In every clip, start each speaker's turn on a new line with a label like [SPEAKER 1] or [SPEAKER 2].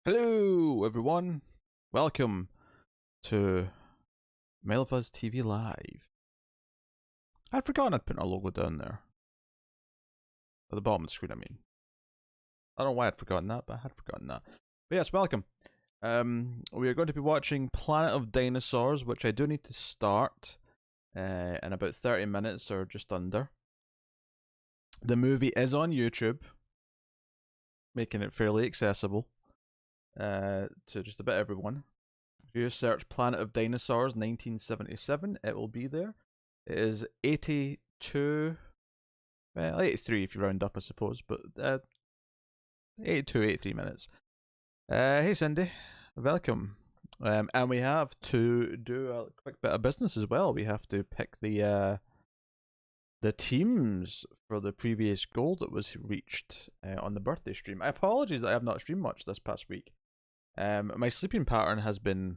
[SPEAKER 1] Hello, everyone. Welcome to Melva's TV Live. I'd forgotten I'd put our logo down there. At the bottom of the screen, I mean. I don't know why I'd forgotten that, but I had forgotten that. But yes, welcome. We are going to be watching Planet of Dinosaurs, which I do need to start in about 30 minutes or just under. The movie is on YouTube, making it fairly accessible to just about everyone. If you search Planet of Dinosaurs 1977, it will be there. It is 82, well, 83 if you round up, I suppose, but 82, 83 minutes. Hey, Cindy, welcome. And we have to do a quick bit of business as well. We have to pick the teams for the previous goal that was reached on the birthday stream. I apologize that I have not streamed much this past week. My sleeping pattern has been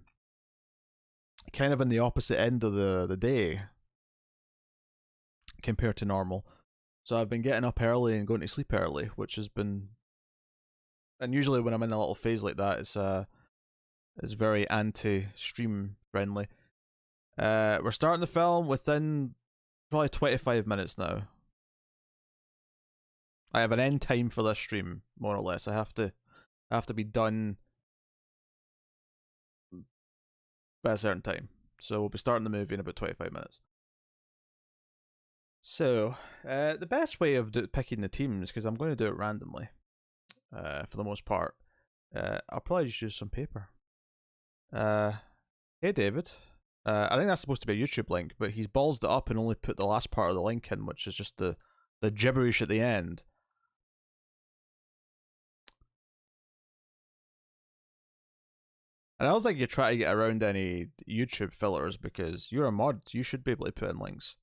[SPEAKER 1] kind of in the opposite end of the day compared to normal. So I've been getting up early and going to sleep early, which has been, and usually when I'm in a little phase like that, it's very anti-stream friendly. We're starting the film within probably 25 minutes now. I have an end time for this stream, more or less. I have to be done by a certain time. So we'll be starting the movie in about 25 minutes. So, the best way of picking the teams, because I'm going to do it randomly, for the most part, I'll probably just use some paper. Hey David. I think that's supposed to be a YouTube link, but he's ballsed it up and only put the last part of the link in, which is just the gibberish at the end. And I don't think you try to get around any YouTube fillers because you're a mod. You should be able to put in links.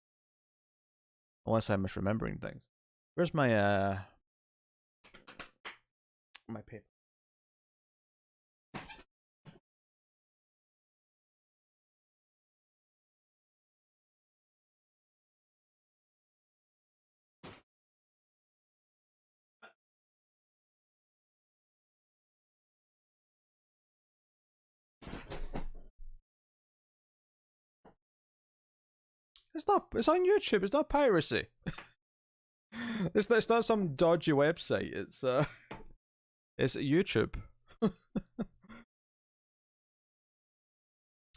[SPEAKER 1] Unless I'm misremembering things. Where's my my paper? It's not. It's on YouTube. It's not piracy. It's not some dodgy website. It's YouTube.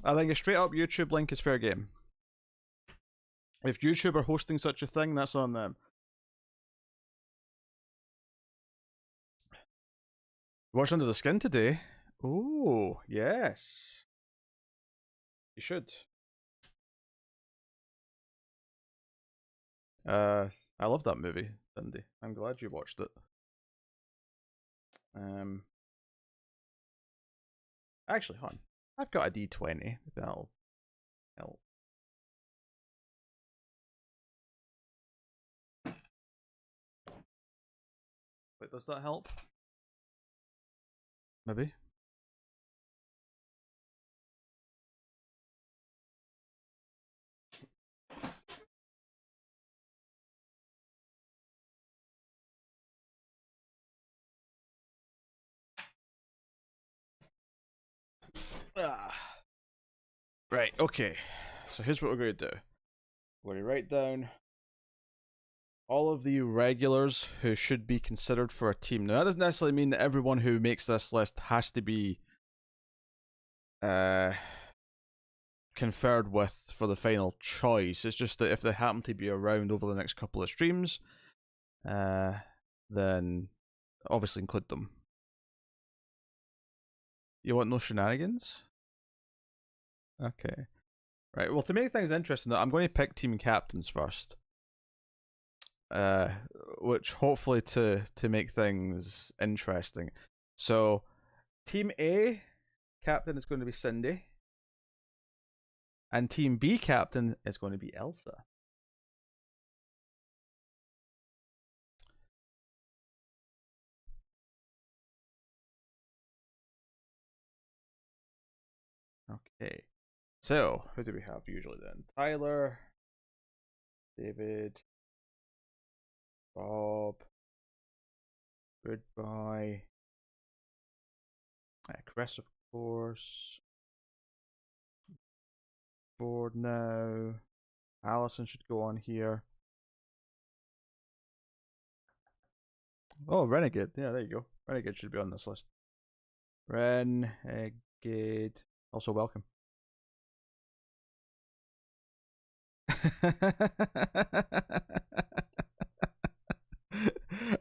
[SPEAKER 1] I think a straight up YouTube link is fair game. If YouTube are hosting such a thing, that's on them. Watch Under the Skin today. Oh, yes. You should. I love that movie, Cindy. I'm glad you watched it. Actually, hon, I've got a D20. That'll help. Wait, does that help? Maybe. Ah. Right, okay. So here's what we're going to do. We're going to write down all of the regulars who should be considered for a team. Now, that doesn't necessarily mean that everyone who makes this list has to be conferred with for the final choice. It's just that if they happen to be around over the next couple of streams, then obviously include them. You want no shenanigans? Okay. Right, well, to make things interesting, I'm going to pick team captains first. Which hopefully to make things interesting. So, Team A captain is going to be Cindy. And Team B captain is going to be Elsa. Okay. So, who do we have usually then? Tyler, David, Bob, Goodbye, Chris, of course. Board now. Allison should go on here. Oh, Renegade. Yeah, there you go. Renegade should be on this list. Renegade. Also, welcome.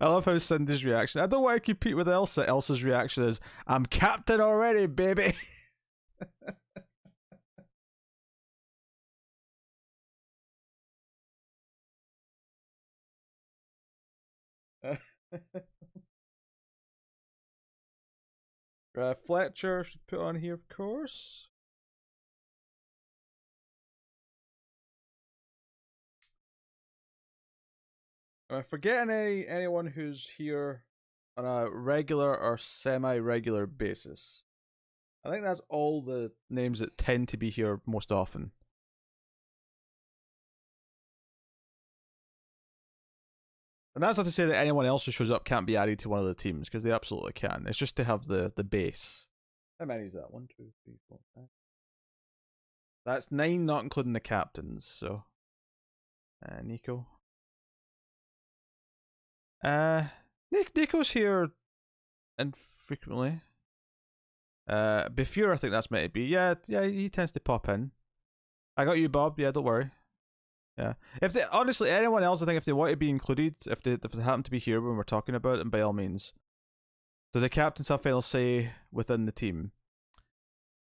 [SPEAKER 1] I love how Cindy's reaction. I don't want to compete with Elsa. Elsa's reaction is, I'm captain already, baby. Fletcher should put on here, of course. Am I forgetting anyone who's here on a regular or semi-regular basis? I think that's all the names that tend to be here most often. And that's not to say that anyone else who shows up can't be added to one of the teams, because they absolutely can. It's just to have the base. How many is that? 1, 2, 3, 4, 5. That's 9, not including the captains. So, Nico. Nico's here infrequently. Before I think that's meant to be. Yeah, he tends to pop in. I got you, Bob. Yeah, don't worry. Yeah. If they honestly anyone else, I think if they want to be included, if they happen to be here when we're talking about them, by all means. So the captains have final say within the team.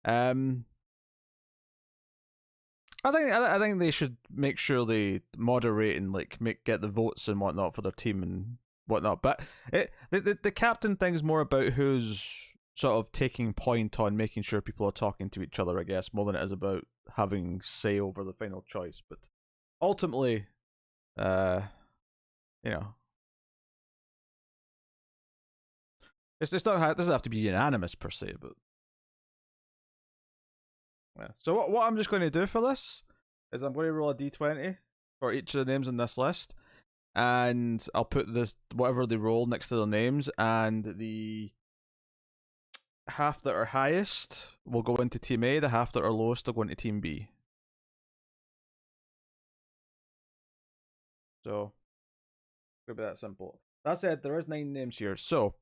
[SPEAKER 1] I think they should make sure they moderate and like get the votes and whatnot for their team and whatnot. But the captain thing's more about who's sort of taking point on making sure people are talking to each other, I guess, more than it is about having say over the final choice. But ultimately, you know, it's not, it doesn't have to be unanimous per se, but yeah. So what I'm just going to do for this is I'm going to roll a d20 for each of the names in this list, and I'll put this whatever they roll next to their names, and the half that are highest will go into Team A, the half that are lowest will go into Team B. So, could be that simple. That said, there is 9 names here, so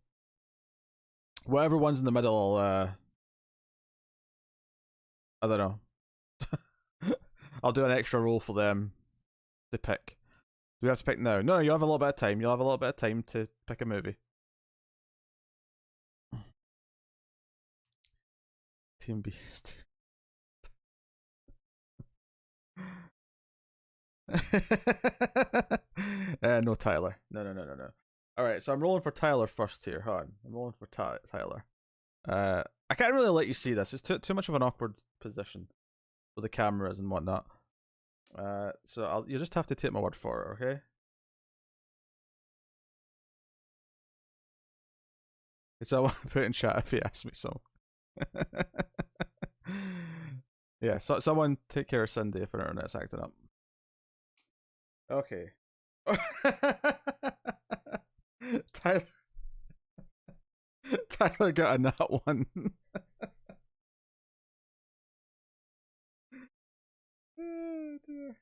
[SPEAKER 1] whatever one's in the middle, I don't know. I'll do an extra roll for them to pick. Do we have to pick now? No, you'll have a little bit of time. You'll have a little bit of time to pick a movie. Team Beast. No, Tyler. No. All right, so I'm rolling for Tyler first here. Hold on. I'm rolling for Tyler. I can't really let you see this. It's too much of an awkward position with the cameras and whatnot. So you just have to take my word for it, okay? So I want to put in chat if he asks me so. Yeah, so someone take care of Cindy if her internet's acting up. Okay. Tyler Tyler got a nat one. Oh, dear.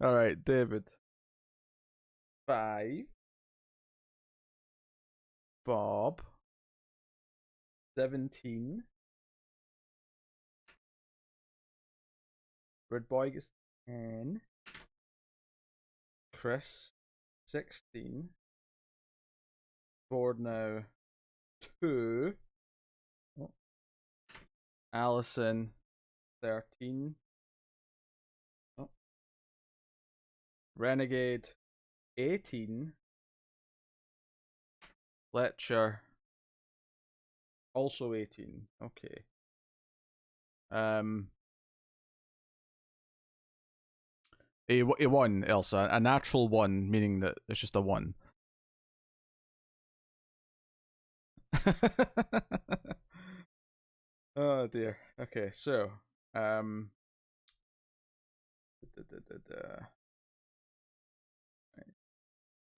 [SPEAKER 1] All right, David. 5. Bob. 17. Red Boy gets 10. Chris. 16. Board now. 2. Oh. Allison. 13. Oh. Renegade. 18. Fletcher. Also 18. Okay. A 1, Elsa. A natural 1, meaning that it's just a 1. Oh dear. Okay, so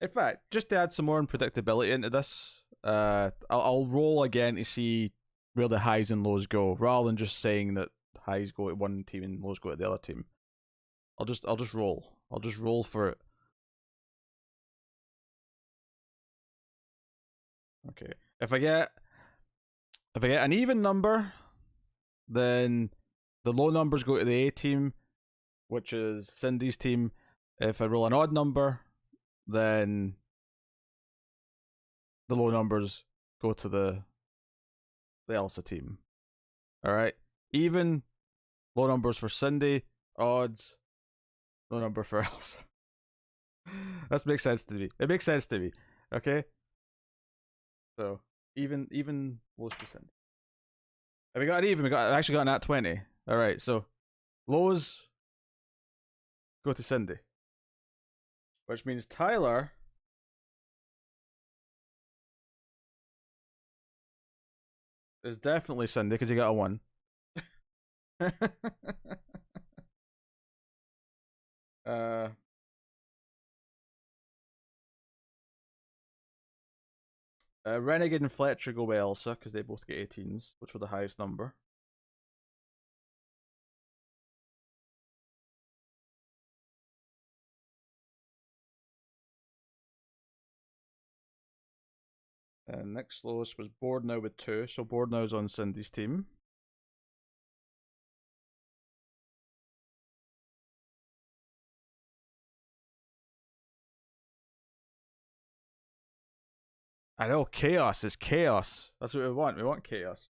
[SPEAKER 1] In fact, just to add some more unpredictability into this, I'll roll again to see where the highs and lows go, rather than just saying that highs go to one team and lows go to the other team. I'll just roll. I'll just roll for it. Okay. If I get an even number, then the low numbers go to the A team, which is Cindy's team. If I roll an odd number, then the low numbers go to the Elsa team. Alright? Even, low numbers for Cindy, odds, low number for Elsa. That makes sense to me. It makes sense to me. Okay? So, even lows to Cindy. Have we got an even? I actually got an at 20. Alright, so lows go to Cindy. Which means Tyler is definitely Cindy because he got a 1. Renegade and Fletcher go with Elsa because they both get 18s, which were the highest number. And next lowest was Board Now with 2, so Board Now's on Cindy's team. I know, chaos is chaos. That's what we want. We want chaos.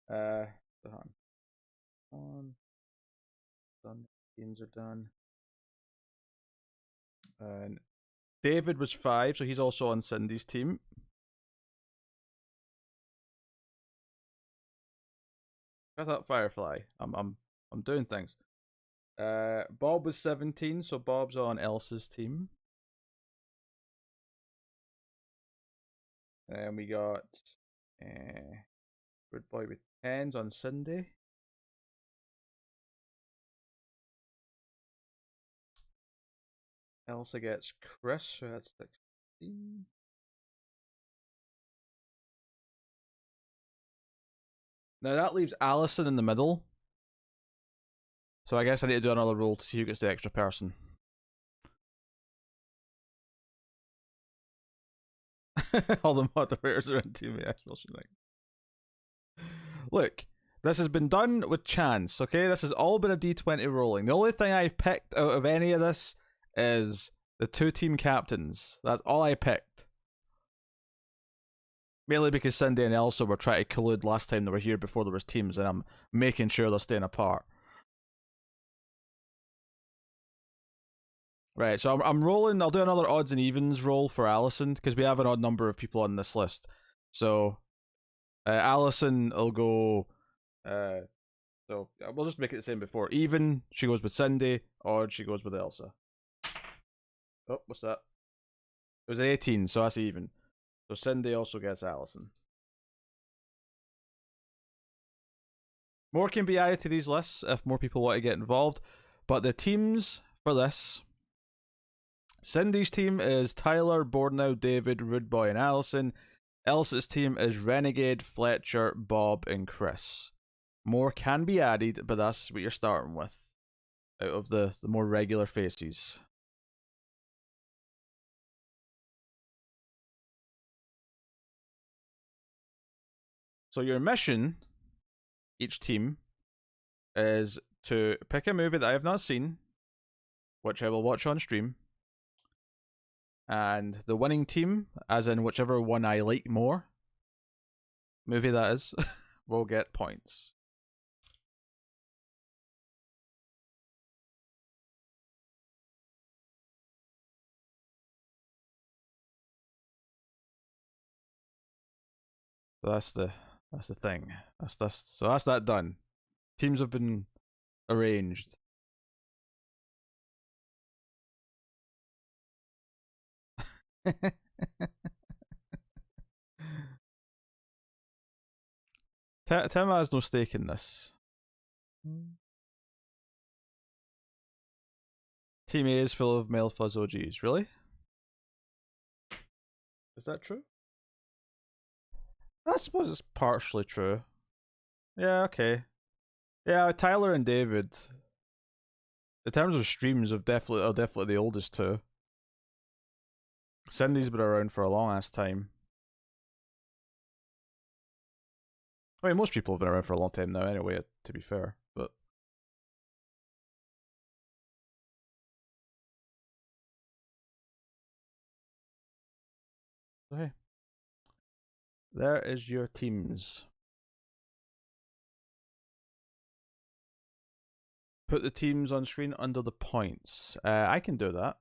[SPEAKER 1] Done. Done. Games are done. And David was 5, so he's also on Cindy's team. I thought Firefly. I'm doing things. Bob was 17, so Bob's on Elsa's team. And we got Good Boy with 10s on Cindy. Elsa gets Chris, so that's 16. Now that leaves Allison in the middle. So I guess I need to do another roll to see who gets the extra person. All the moderators are in Team Expulsion. Look, this has been done with chance, okay? This has all been a D20 rolling. The only thing I've picked out of any of this is the 2 team captains. That's all I picked. Mainly because Cindy and Elsa were trying to collude last time they were here before there was teams, and I'm making sure they're staying apart. Right, so I'm rolling. I'll do another odds and evens roll for Allison because we have an odd number of people on this list. So Allison will go. So we'll just make it the same before. Even, she goes with Cindy. Odd, she goes with Elsa. Oh, what's that? It was an 18, so that's even. So Cindy also gets Allison. More can be added to these lists if more people want to get involved. But the teams for this: Cindy's team is Tyler, Bornow, David, Rude Boy, and Allison. Elsa's team is Renegade, Fletcher, Bob, and Chris. More can be added, but that's what you're starting with out of the more regular faces. So your mission, each team, is to pick a movie that I have not seen, which I will watch on stream. And the winning team, as in whichever one I like more, movie that is, will get points. So that's the thing. So that's that done. Teams have been arranged. Tim has no stake in this. Team A is full of male fuzz OGs. Really? Is that true? I suppose it's partially true. Yeah, okay. Yeah, Tyler and David, in terms of streams, are definitely the oldest two. Cindy's been around for a long ass time. I mean, most people have been around for a long time now, anyway. To be fair, but hey, there is your teams. Put the teams on screen under the points. I can do that.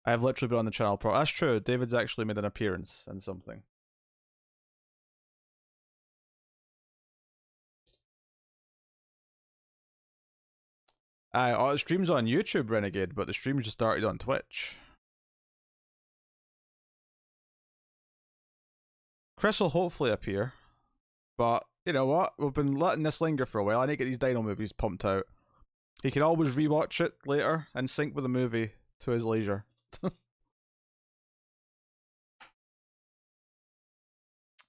[SPEAKER 1] I've literally been on the channel That's true. David's actually made an appearance in something. The stream's on YouTube, Renegade, but the stream just started on Twitch. Chris will hopefully appear, but you know what? We've been letting this linger for a while. I need to get these Dino movies pumped out. He can always rewatch it later and sync with the movie to his leisure.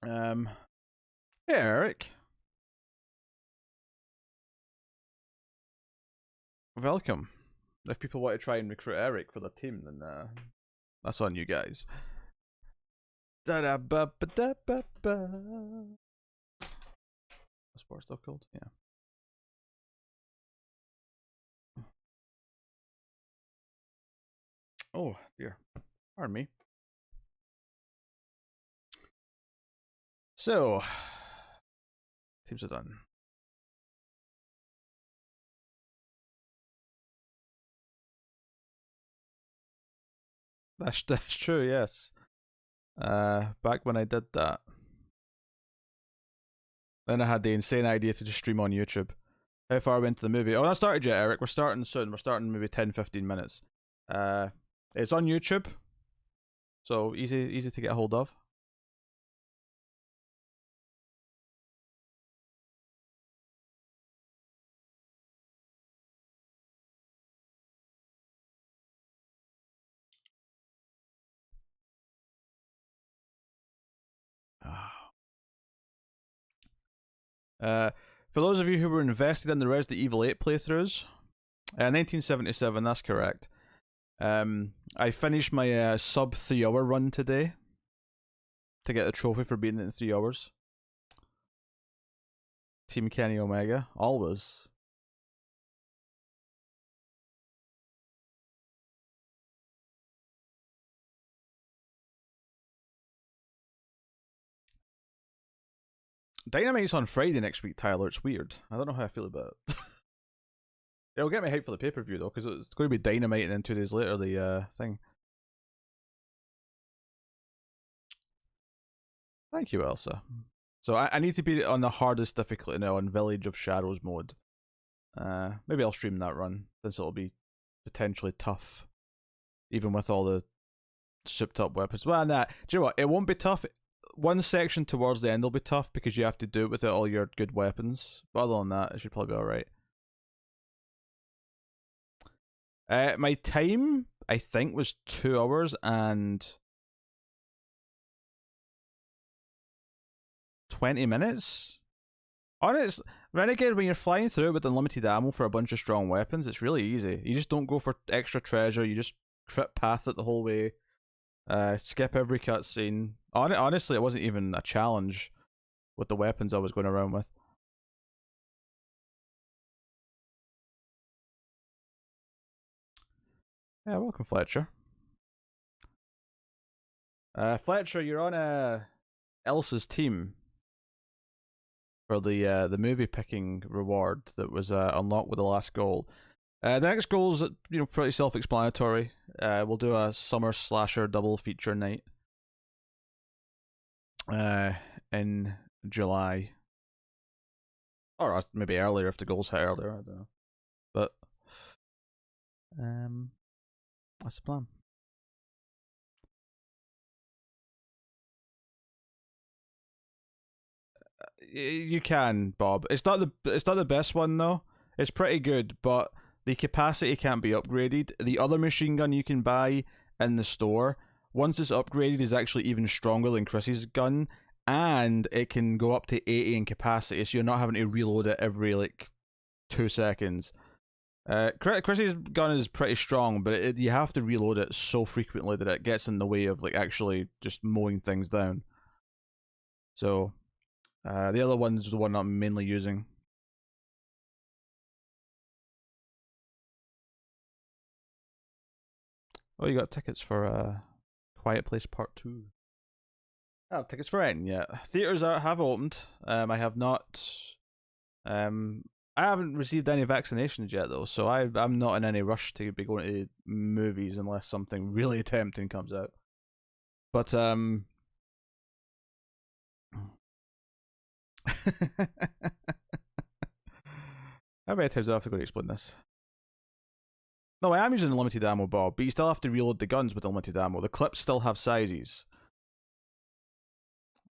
[SPEAKER 1] Hey, Eric. Welcome. If people want to try and recruit Eric for their team, then that's on you guys. Da-da-ba-ba-da-ba-ba. The sport still called? Yeah. Oh, dear. Pardon me. So, teams are done. That's true, yes. Back when I did that. Then I had the insane idea to just stream on YouTube. How far went to the movie? Oh, that started yet, Eric. We're starting soon. We're starting maybe 10-15 minutes. It's on YouTube. So easy to get a hold of. For those of you who were invested in the Resident Evil 8 playthroughs, 1977, that's correct. I finished my sub 3 hour run today to get the trophy for beating it in 3 hours. Team Kenny Omega, always. Dynamite's on Friday next week, Tyler. It's weird. I don't know how I feel about it. It'll get me hyped for the pay-per-view, though, because it's going to be Dynamite and then 2 days later, the thing. Thank you, Elsa. So I need to be on the hardest difficulty now, on Village of Shadows mode. Maybe I'll stream that run, since it'll be potentially tough. Even with all the souped-up weapons. Well, nah, do you know what? It won't be tough. One section towards the end will be tough because you have to do it without all your good weapons. But other than that, it should probably be alright. My time, I think, was 2 hours and 20 minutes. Honest, Renegade, when you're flying through with unlimited ammo for a bunch of strong weapons, it's really easy. You just don't go for extra treasure. You just trip path it the whole way. Skip every cutscene. Honestly, it wasn't even a challenge with the weapons I was going around with. Yeah, welcome, Fletcher. Fletcher, you're on Elsa's team for the movie picking reward that was unlocked with the last goal. The next goal is pretty self-explanatory. We'll do a summer slasher double feature night in July, or maybe earlier if the goals hit earlier. I don't know, but that's the plan. You can, Bob. It's not the best one though. It's pretty good, but the capacity can't be upgraded. The other machine gun you can buy in the store, once it's upgraded, is actually even stronger than Chrissy's gun, and it can go up to 80 in capacity, so you're not having to reload it every like 2 seconds. Chrissy's gun is pretty strong, but you have to reload it so frequently that it gets in the way of like actually just mowing things down. So the other one's the one I'm mainly using. Oh, you got tickets for Quiet Place Part 2. I have tickets for anything yet. Theaters have opened. I have not. Um, I haven't received any vaccinations yet though, so I'm not in any rush to be going to movies unless something really tempting comes out. But how many times do I have to go to explain this? No, I am using unlimited ammo, Bob, but you still have to reload the guns with unlimited ammo. The clips still have sizes.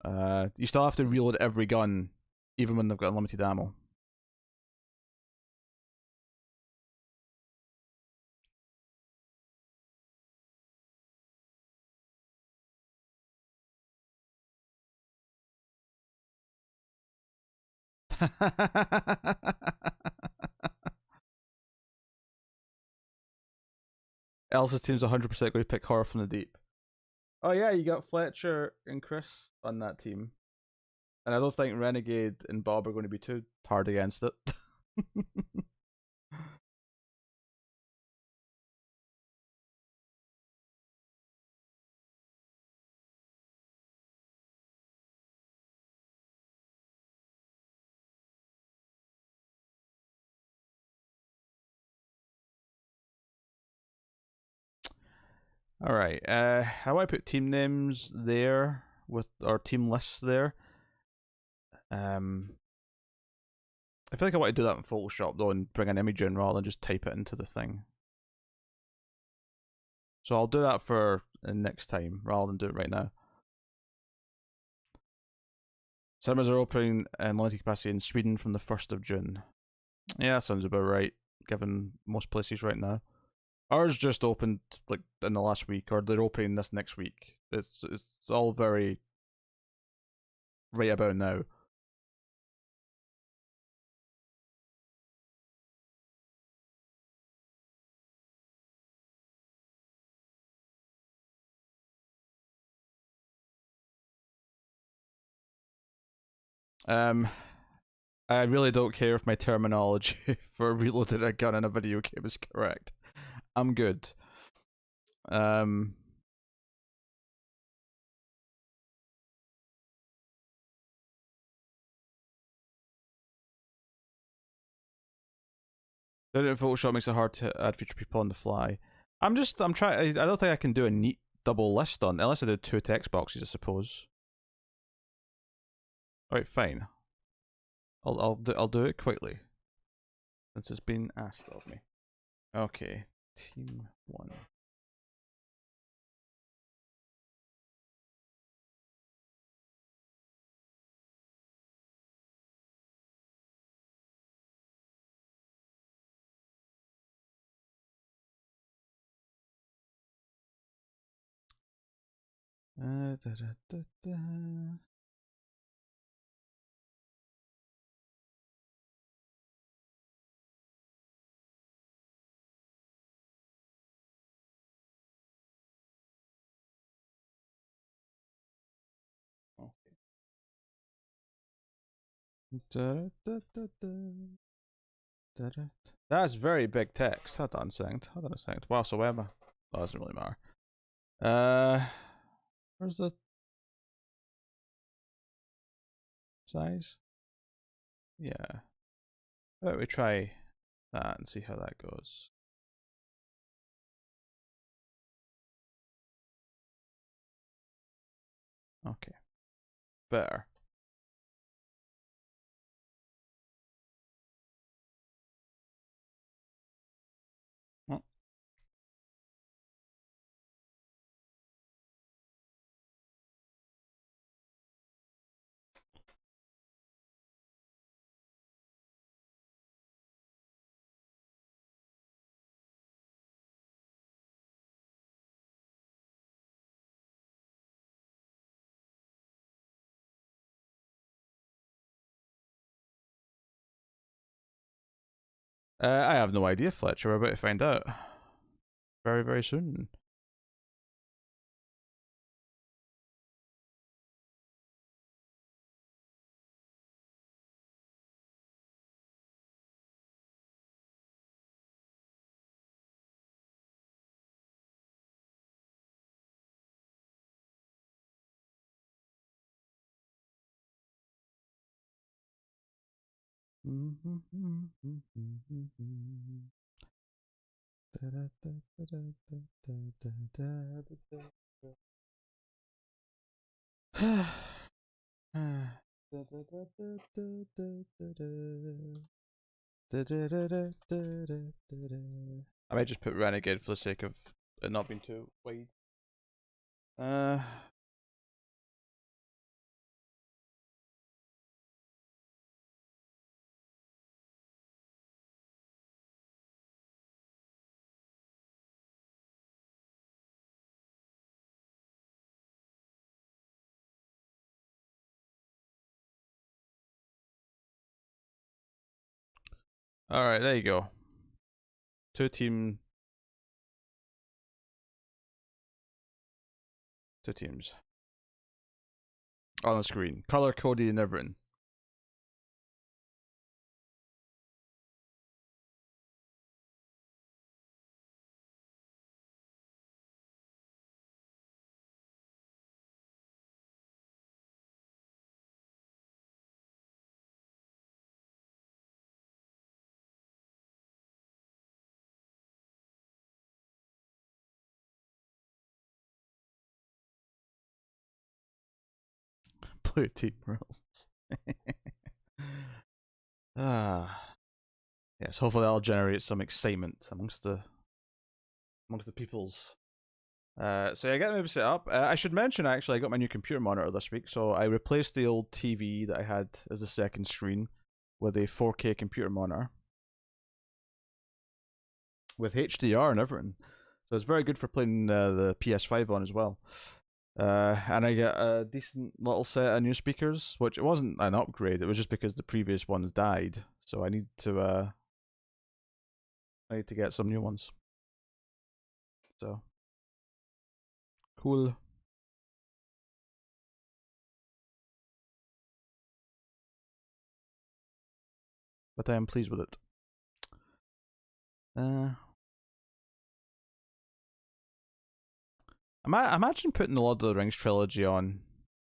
[SPEAKER 1] You still have to reload every gun, even when they've got unlimited ammo. Elsa's team's 100% going to pick Horror from the Deep. Oh yeah, you got Fletcher and Chris on that team. And I don't think Renegade and Bob are going to be too hard against it. Alright, how do I put team names there with our team lists there? I feel like I want to do that in Photoshop though and bring an image in rather than just type it into the thing. So I'll do that for next time rather than do it right now. Cinemas are opening in limited capacity in Sweden from the 1st of June. Yeah, that sounds about right, given most places right now. Ours just opened like in the last week, or they're opening this next week. It's all very right about now. Um, I really don't care if my terminology for reloading a gun in a video game is correct. I'm good. Um, Photoshop makes it hard to add future people on the fly. I'm trying. I don't think I can do a neat double list on unless I did 2 text boxes, I suppose. All right, fine. I'll do it quickly since it's been asked of me. Okay, team 1. Da, da, da, da. Okay. Da, da, da, da. Da, da. That's very big text. Hold on a second. Hold on a second. Wow, so where am I? Oh, it doesn't really matter. Where's the size? Yeah. How about we try that and see how that goes. Okay. Better. Oh. I have no idea, Fletcher. We're about to find out very, very soon. I might just put Renegade for the sake of it not being too wide. Uh, Alright, there you go. Two teams. On the screen. Color coded and everything. Blue team rules. Yes, hopefully that'll generate some excitement amongst the peoples. So yeah, I got the movie set up. I should mention actually I got my new computer monitor this week, so I replaced the old TV that I had as the second screen with a 4K computer monitor with HDR and everything. So it's very good for playing the PS5 on as well. And I get a decent little set of new speakers, which it wasn't an upgrade. It was just because the previous ones died, so I need to get some new ones. So cool. But I am pleased with it. I imagine putting the Lord of the Rings trilogy on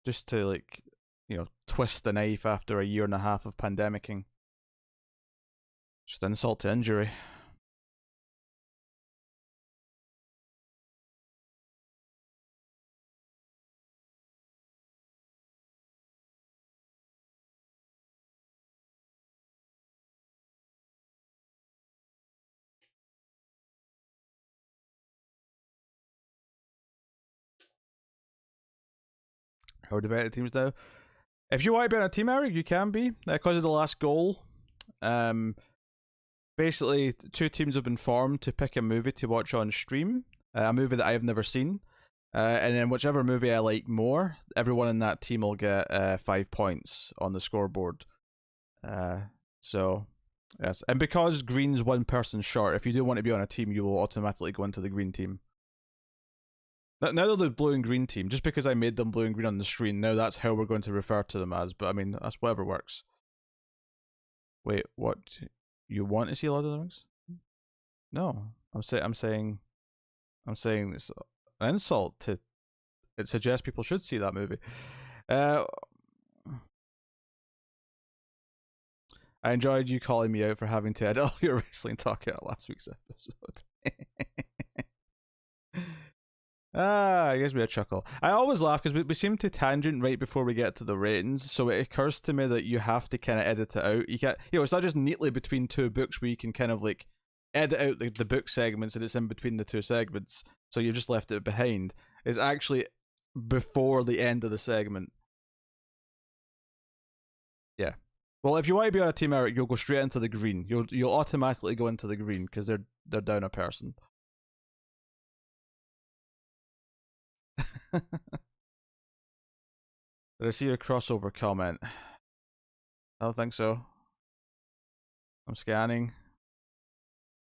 [SPEAKER 1] just to, like, twist the knife after a year and a half of pandemicking. Just insult to injury. How are the teams now? If you want to be on a team, Eric, you can be. Because of the last goal, basically, two teams have been formed to pick a movie to watch on stream. A movie that I have never seen. And then whichever movie I like more, everyone in that team will get 5 points on the scoreboard. So, yes. And because green's one person short, if you do want to be on a team, you will automatically go into the green team. Now they're the blue and green team, just because I made them blue and green on the screen, now that's how we're going to refer to them as, but I mean, that's whatever works. Wait, what? You want to see Lord of the Rings? No. I'm saying it's an insult to it suggests people should see that movie. I enjoyed you calling me out for having to edit all your wrestling talk out last week's episode. It gives me a chuckle. I always laugh because we seem to tangent right before we get to the ratings, so it occurs to me that you have to kind of edit it out. You can't, it's not just neatly between two books where you can kind of like edit out the book segments and it's in between the two segments, so you've just left it behind. It's actually before the end of the segment. Yeah. Well, if you want to be on a team, Eric, you'll go straight into the green. You'll automatically go into the green because they're down a person. Did I see your crossover comment? I don't think so. I'm scanning.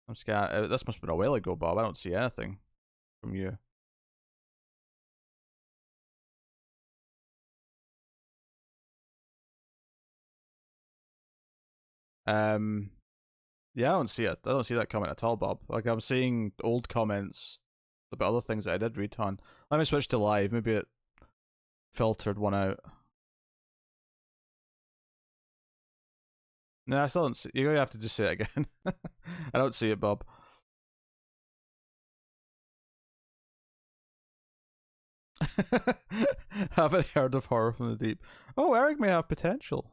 [SPEAKER 1] I'm scared. This must have been a while ago, Bob. I don't see anything from you. Um, yeah, I don't see it. I don't see that comment at all, Bob. Like, I'm seeing old comments about other things that I did read on. Let me switch to live. Maybe it filtered one out. No, I still don't see. You're gonna have to just say it again. I don't see it, Bob. Haven't heard of Horror from the Deep. Oh, Eric may have potential.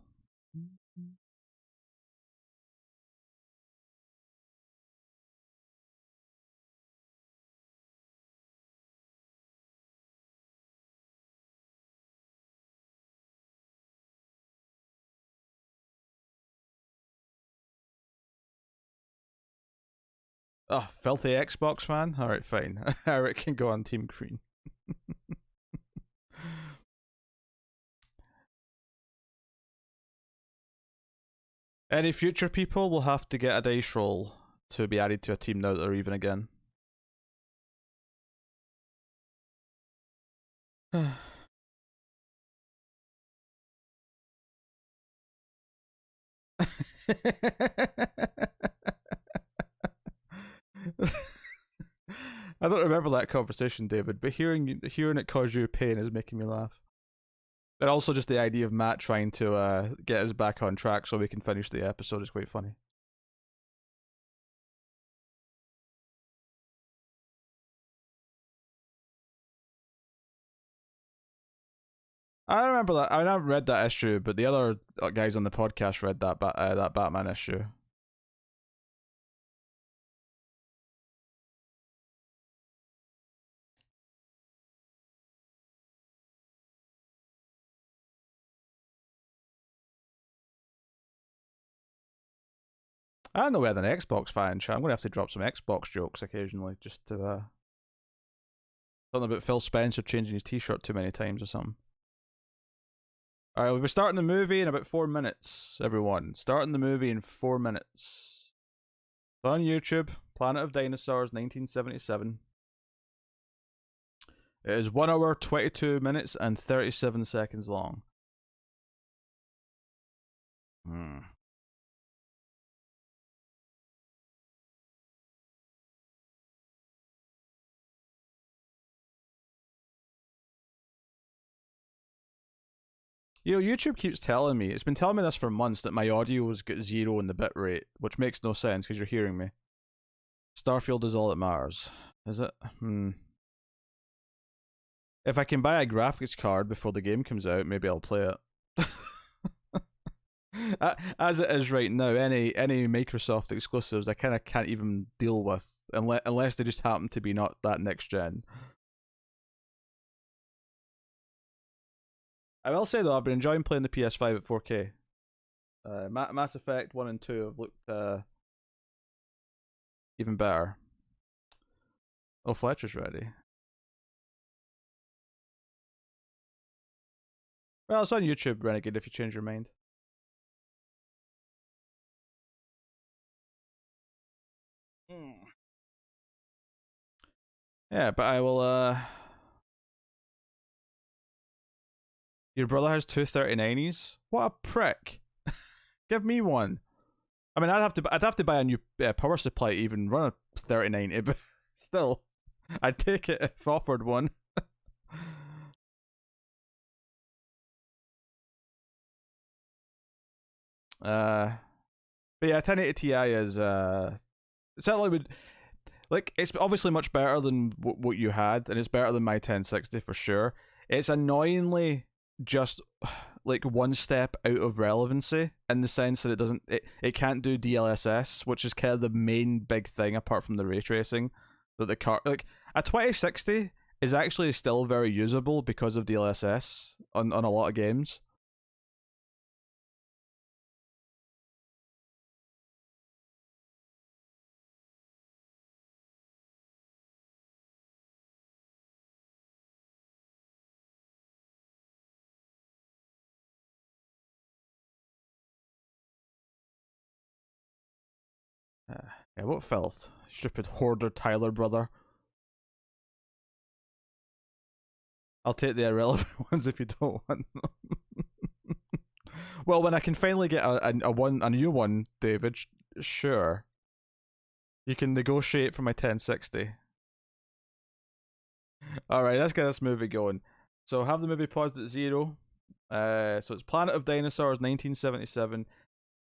[SPEAKER 1] Oh, filthy Xbox fan? Alright, fine. Eric can go on Team Green. Any future people will have to get a dice roll to be added to a team now that they're even again. I don't remember that conversation, David, but hearing it cause you pain is making me laugh. And also just the idea of Matt trying to get us back on track so we can finish the episode is quite funny. I remember that. I mean, I haven't read that issue, but the other guys on the podcast read that Batman issue. I don't know whether an Xbox fan, chat. I'm gonna have to drop some Xbox jokes occasionally, just to something about Phil Spencer changing his T-shirt too many times or something. All right, we'll be starting the movie in about 4 minutes. Everyone, starting the movie in 4 minutes. It's on YouTube. Planet of Dinosaurs, 1977. It is 1 hour, 22 minutes, and 37 seconds long. Hmm. You know, YouTube keeps telling me, it's been telling me this for months, that my audio has got 0 in the bitrate, which makes no sense because you're hearing me. Starfield is all that matters. Is it? If I can buy a graphics card before the game comes out, maybe I'll play it. As it is right now, any Microsoft exclusives I kind of can't even deal with unless they just happen to be not that next gen. I will say though, I've been enjoying playing the PS5 at 4K. Mass Effect 1 and 2 have looked even better. Oh, Fletcher's ready. Well, it's on YouTube, Renegade, if you change your mind. Yeah, but I will, Your brother has two 39s? What a prick. Give me one. I mean, I'd have to buy a new power supply to even run a 3090, but still, I'd take it if offered one. But yeah, 1080 Ti is certainly would like, it's obviously much better than what you had, and it's better than my 1060 for sure. It's annoyingly just like one step out of relevancy in the sense that it can't do DLSS, which is kind of the main big thing apart from the ray tracing. That the car, like, a 2060 is actually still very usable because of DLSS on a lot of games. Yeah, what filth? Stupid hoarder Tyler brother. I'll take the irrelevant ones if you don't want them. Well, when I can finally get a new one, David, sure. You can negotiate for my 1060. Alright, let's get this movie going. So have the movie paused at 0. So it's Planet of Dinosaurs, 1977.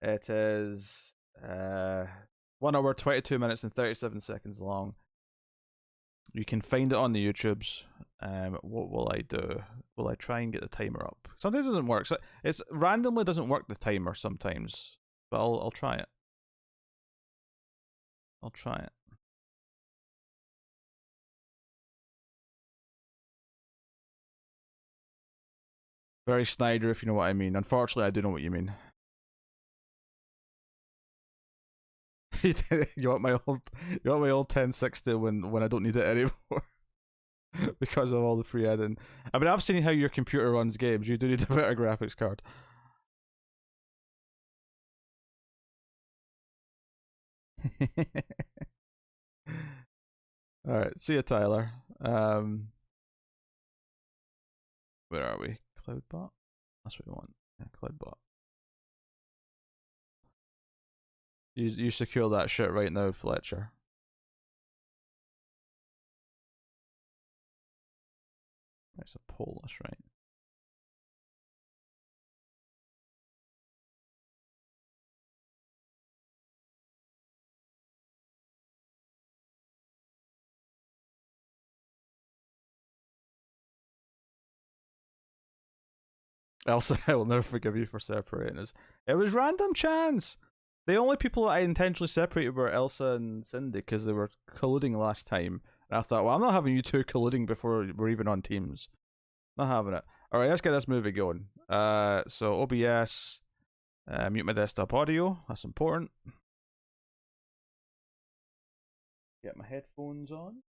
[SPEAKER 1] It is 1 hour, 22 minutes, and 37 seconds long. You can find it on the YouTubes. What will I do? Will I try and get the timer up? Sometimes it doesn't work. So it's randomly doesn't work the timer sometimes, but I'll try it. I'll try it. Very Snyder, if you know what I mean. Unfortunately, I do know what you mean. You want my old 1060 when I don't need it anymore because of all the free editing. I mean, I've seen how your computer runs games. You do need a better graphics card. All right, see you, Tyler. Where are we? Cloudbot. That's what we want. Yeah, Cloudbot. You secure that shit right now, Fletcher. It's a poll, that's right. Elsa, I will never forgive you for separating us. It was random chance. The only people that I intentionally separated were Elsa and Cindy because they were colluding last time. And I thought, well, I'm not having you two colluding before we're even on teams. Not having it. All right, let's get this movie going. So OBS, mute my desktop audio. That's important. Get my headphones on.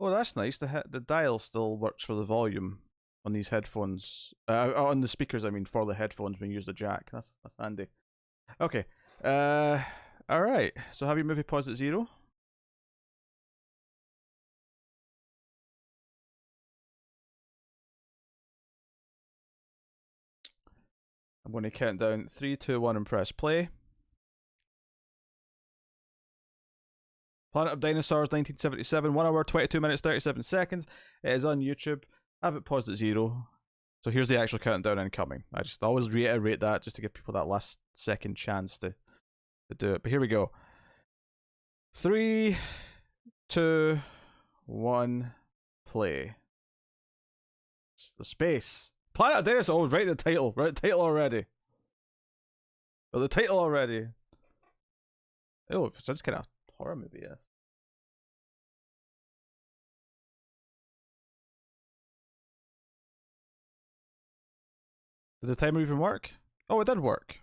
[SPEAKER 1] Oh, that's nice. The dial still works for the volume on these headphones. On the speakers, I mean, for the headphones when you use the jack. That's handy. Okay. All right. So have your movie paused at 0? I'm going to count down 3, 2, 1, and press play. Planet of Dinosaurs, 1977, 1 hour, 22 minutes, 37 seconds. It is on YouTube. Have it paused at 0. So here's the actual countdown incoming. I just always reiterate that just to give people that last second chance to do it. But here we go. 3, 2, 1, play. It's the space. Planet of Dinosaurs. Oh, write the title. Write the title already. Oh, the title already. Oh, it sounds kind of horror movie, yes. Did the timer even work? Oh, it did work.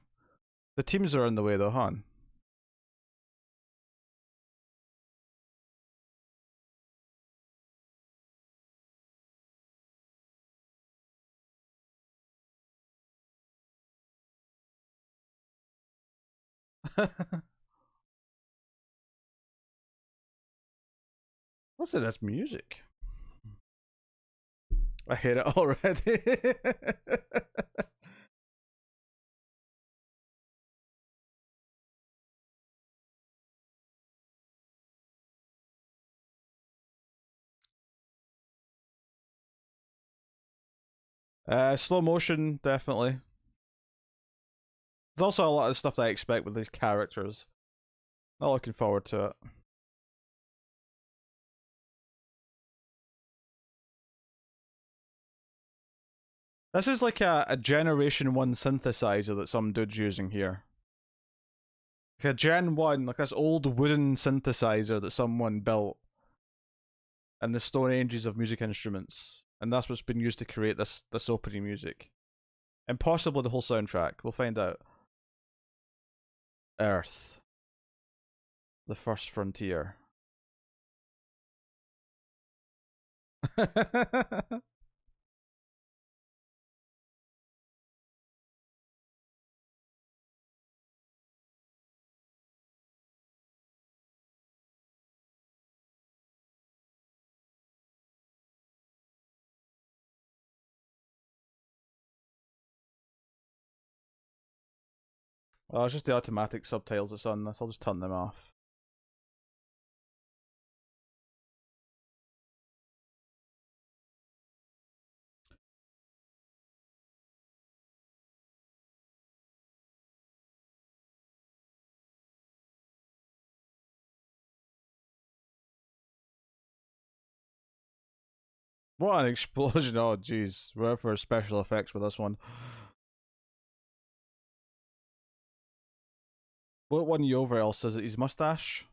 [SPEAKER 1] The teams are in the way though, huh? Listen to this music. I hate it already. Slow motion, definitely. There's also a lot of stuff that I expect with these characters. Not looking forward to it. This is like a Generation 1 synthesizer that some dude's using here. Like a Gen 1, like this old wooden synthesizer that someone built in the Stone Ages of music instruments. And that's what's been used to create this opening music. And possibly the whole soundtrack. We'll find out. Earth. The first frontier. Oh, it's just the automatic subtitles that's on this. I'll just turn them off. What an explosion. Oh, jeez. We're for special effects with this one. What won you over else? Is it his mustache?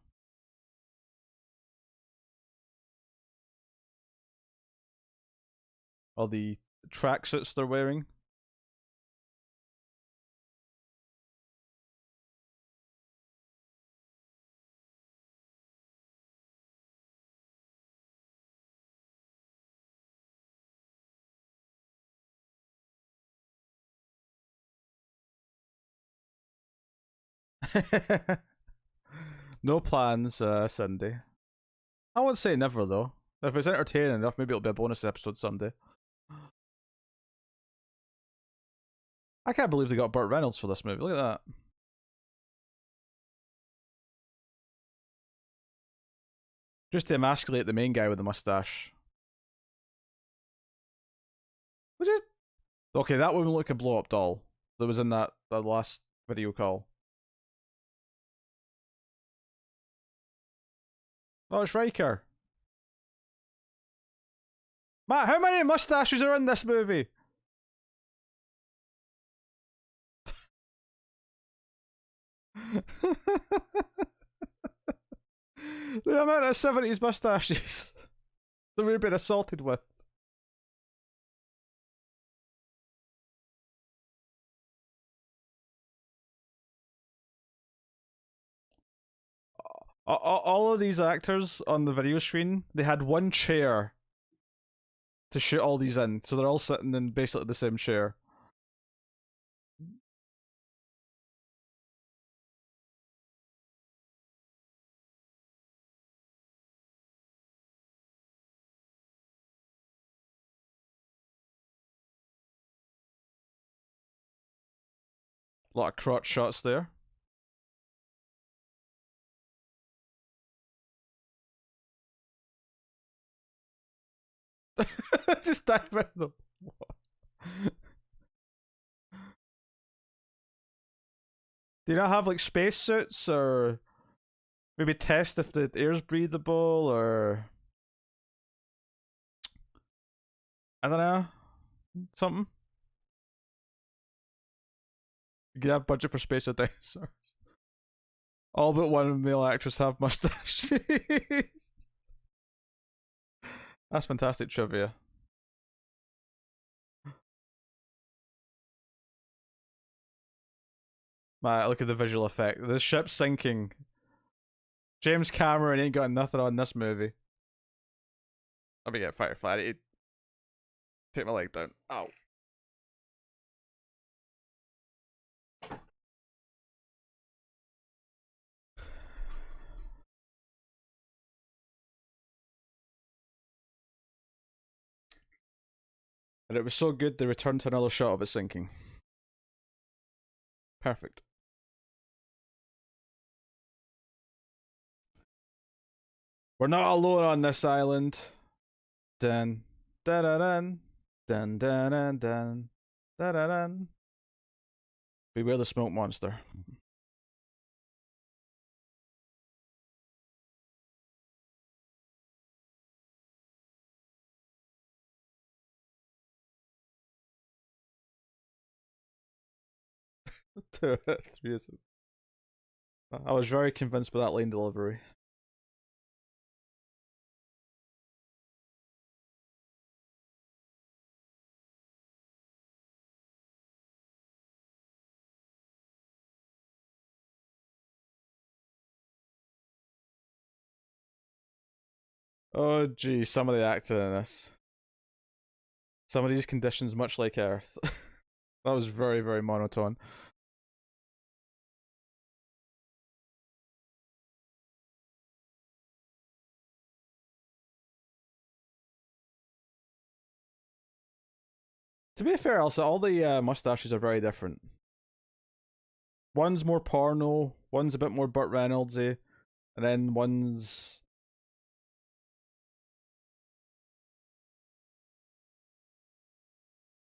[SPEAKER 1] Or the tracksuits they're wearing? No plans, Sunday. I would say never though. If it's entertaining enough, maybe it'll be a bonus episode someday. I can't believe they got Burt Reynolds for this movie. Look at that. Just to emasculate the main guy with the mustache. Which is okay. That woman looked like a blow up doll that was in that last video call. Oh, it's Riker. Matt, how many mustaches are in this movie? The amount of 70s mustaches that we've been assaulted with. All of these actors on the video screen, they had one chair to shoot all these in, so they're all sitting in basically the same chair. A lot of crotch shots there. Just dive in them. Do you not have like spacesuits or maybe test if the air's breathable or I don't know, something? You could have budget for space with dinosaurs. All but one male actress have mustaches. That's fantastic trivia. Man, look at the visual effect. The ship's sinking. James Cameron ain't got nothing on this movie. Let me get Firefly. Take my leg down. Ow. And it was so good they returned to another shot of it sinking. Perfect. We're not alone on this island. Dun dun dun dun dun dun dun dun dun. Beware the smoke monster. Two, three. I was very convinced by that line delivery. Oh, gee, some of the acting in this. Some of these conditions, much like Earth. That was very, very monotone. To be fair, also, all the mustaches are very different. One's more porno, one's a bit more Burt Reynoldsy, and then one's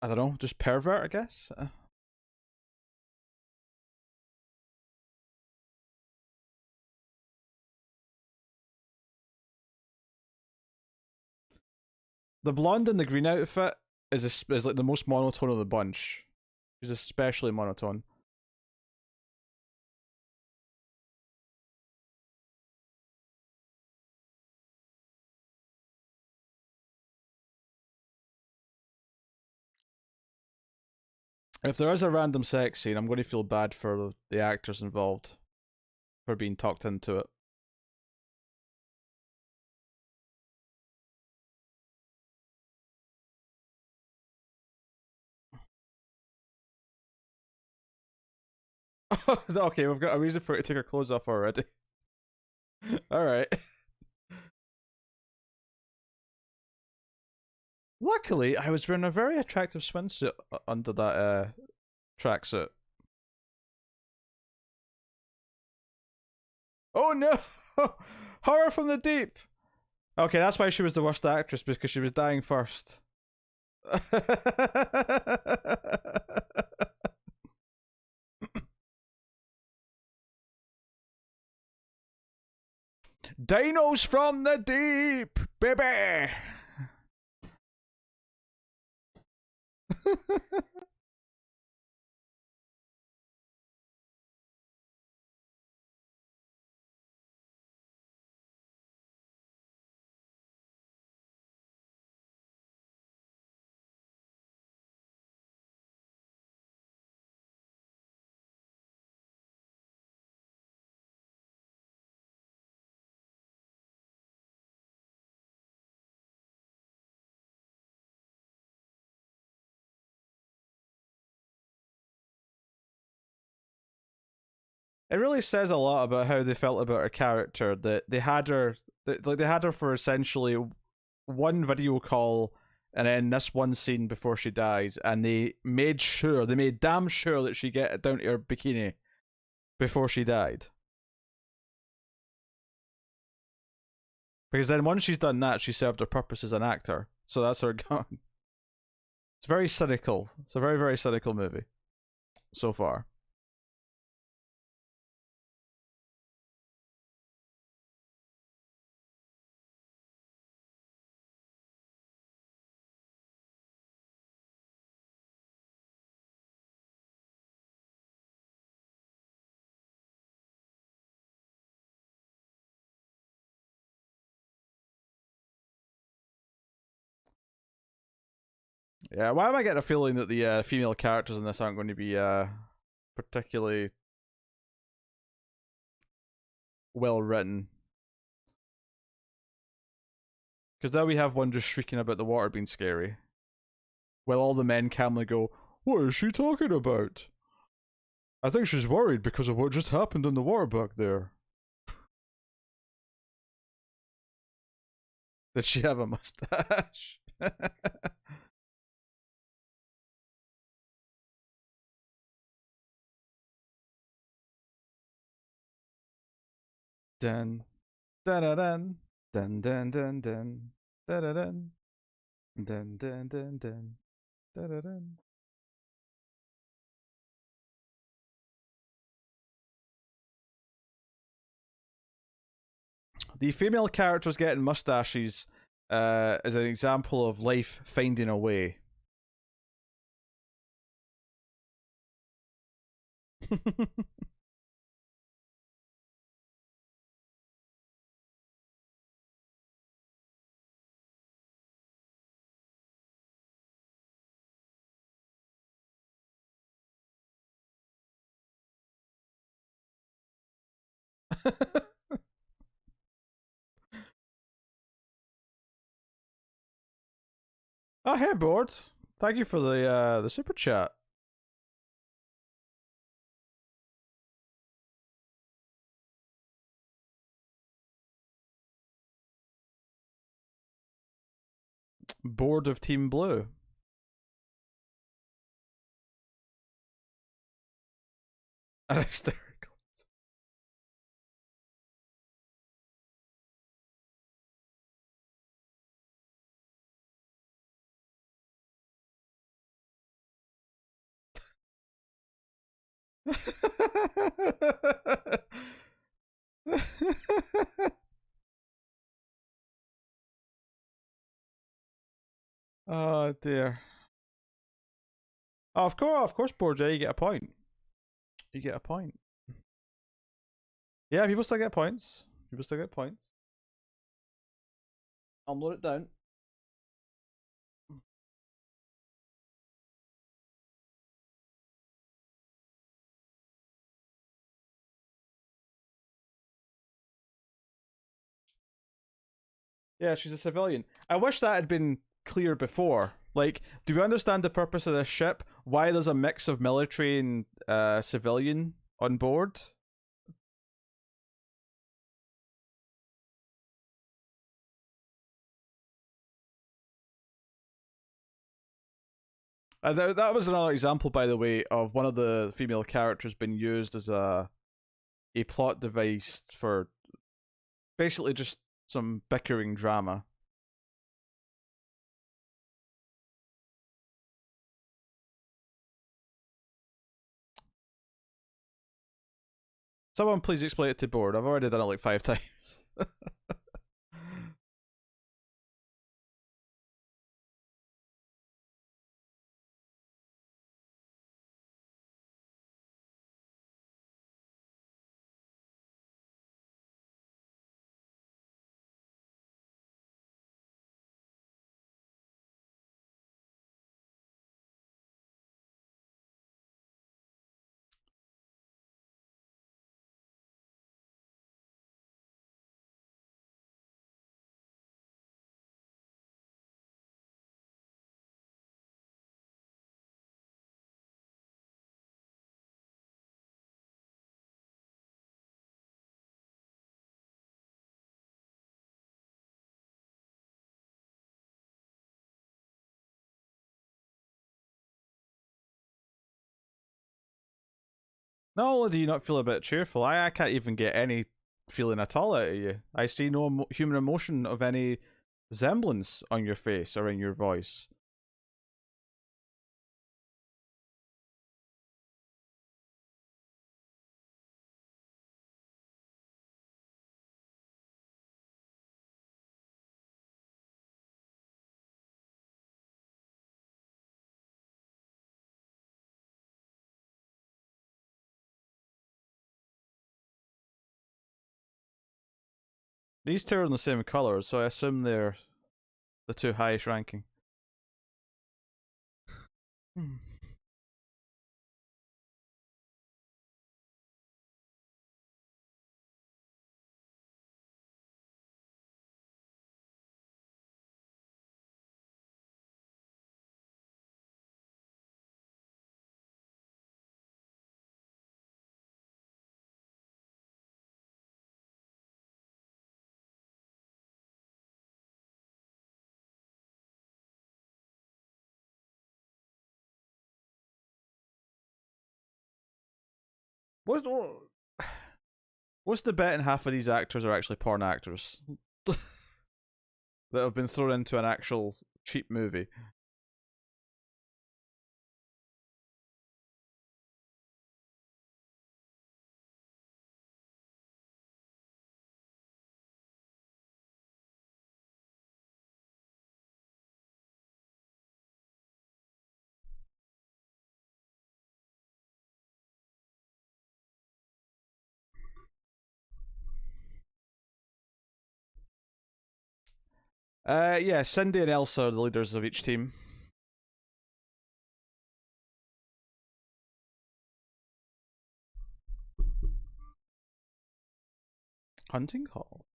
[SPEAKER 1] I don't know, just pervert, I guess. The blonde in the green outfit is like the most monotone of the bunch. She's especially monotone. If there is a random sex scene, I'm going to feel bad for the actors involved for being talked into it. Okay, we've got a reason for her to take her clothes off already. All right. Luckily, I was wearing a very attractive swimsuit under that tracksuit. Oh no! Horror from the deep. Okay, that's why she was the worst actress, because she was dying first. Dinos from the deep, baby. It really says a lot about how they felt about her character, that they had her for essentially one video call and then this one scene before she dies, and they made damn sure that she get down to her bikini before she died. Because then once she's done that, she served her purpose as an actor. So that's her gone. It's very cynical. It's a very, very cynical movie so far. Yeah, why am I getting a feeling that the female characters in this aren't going to be particularly well written? Because now we have one just shrieking about the water being scary, while all the men calmly go, "What is she talking about? I think she's worried because of what just happened in the water back there." Did she have a mustache? Dun dun dun dun dun dun dun dun dun dun dun dun dun dun dun. The female characters getting mustaches is an example of life finding a way. Oh, hey, board. Thank you for the super chat. Board of Team Blue. And hysterical. Oh dear. Oh, of course, board J, you get a point. You get a point. Yeah, people still get points. People still get points. I'll note it down. Yeah, she's a civilian. I wish that had been clear before. Like, do we understand the purpose of this ship? Why there's a mix of military and civilian on board? That was another example, by the way, of one of the female characters being used as a plot device for basically just some bickering drama. Someone please explain it to board. I've already done it like 5 times. Not only do you not feel a bit cheerful, I can't even get any feeling at all out of you. I see no human emotion of any semblance on your face or in your voice. These two are in the same colours, so I assume they're the two highest ranking. Hmm. What's the what's the bet in half of these actors are actually porn actors that have been thrown into an actual cheap movie? Yeah, Cindy and Elsa are the leaders of each team. Hunting Hall.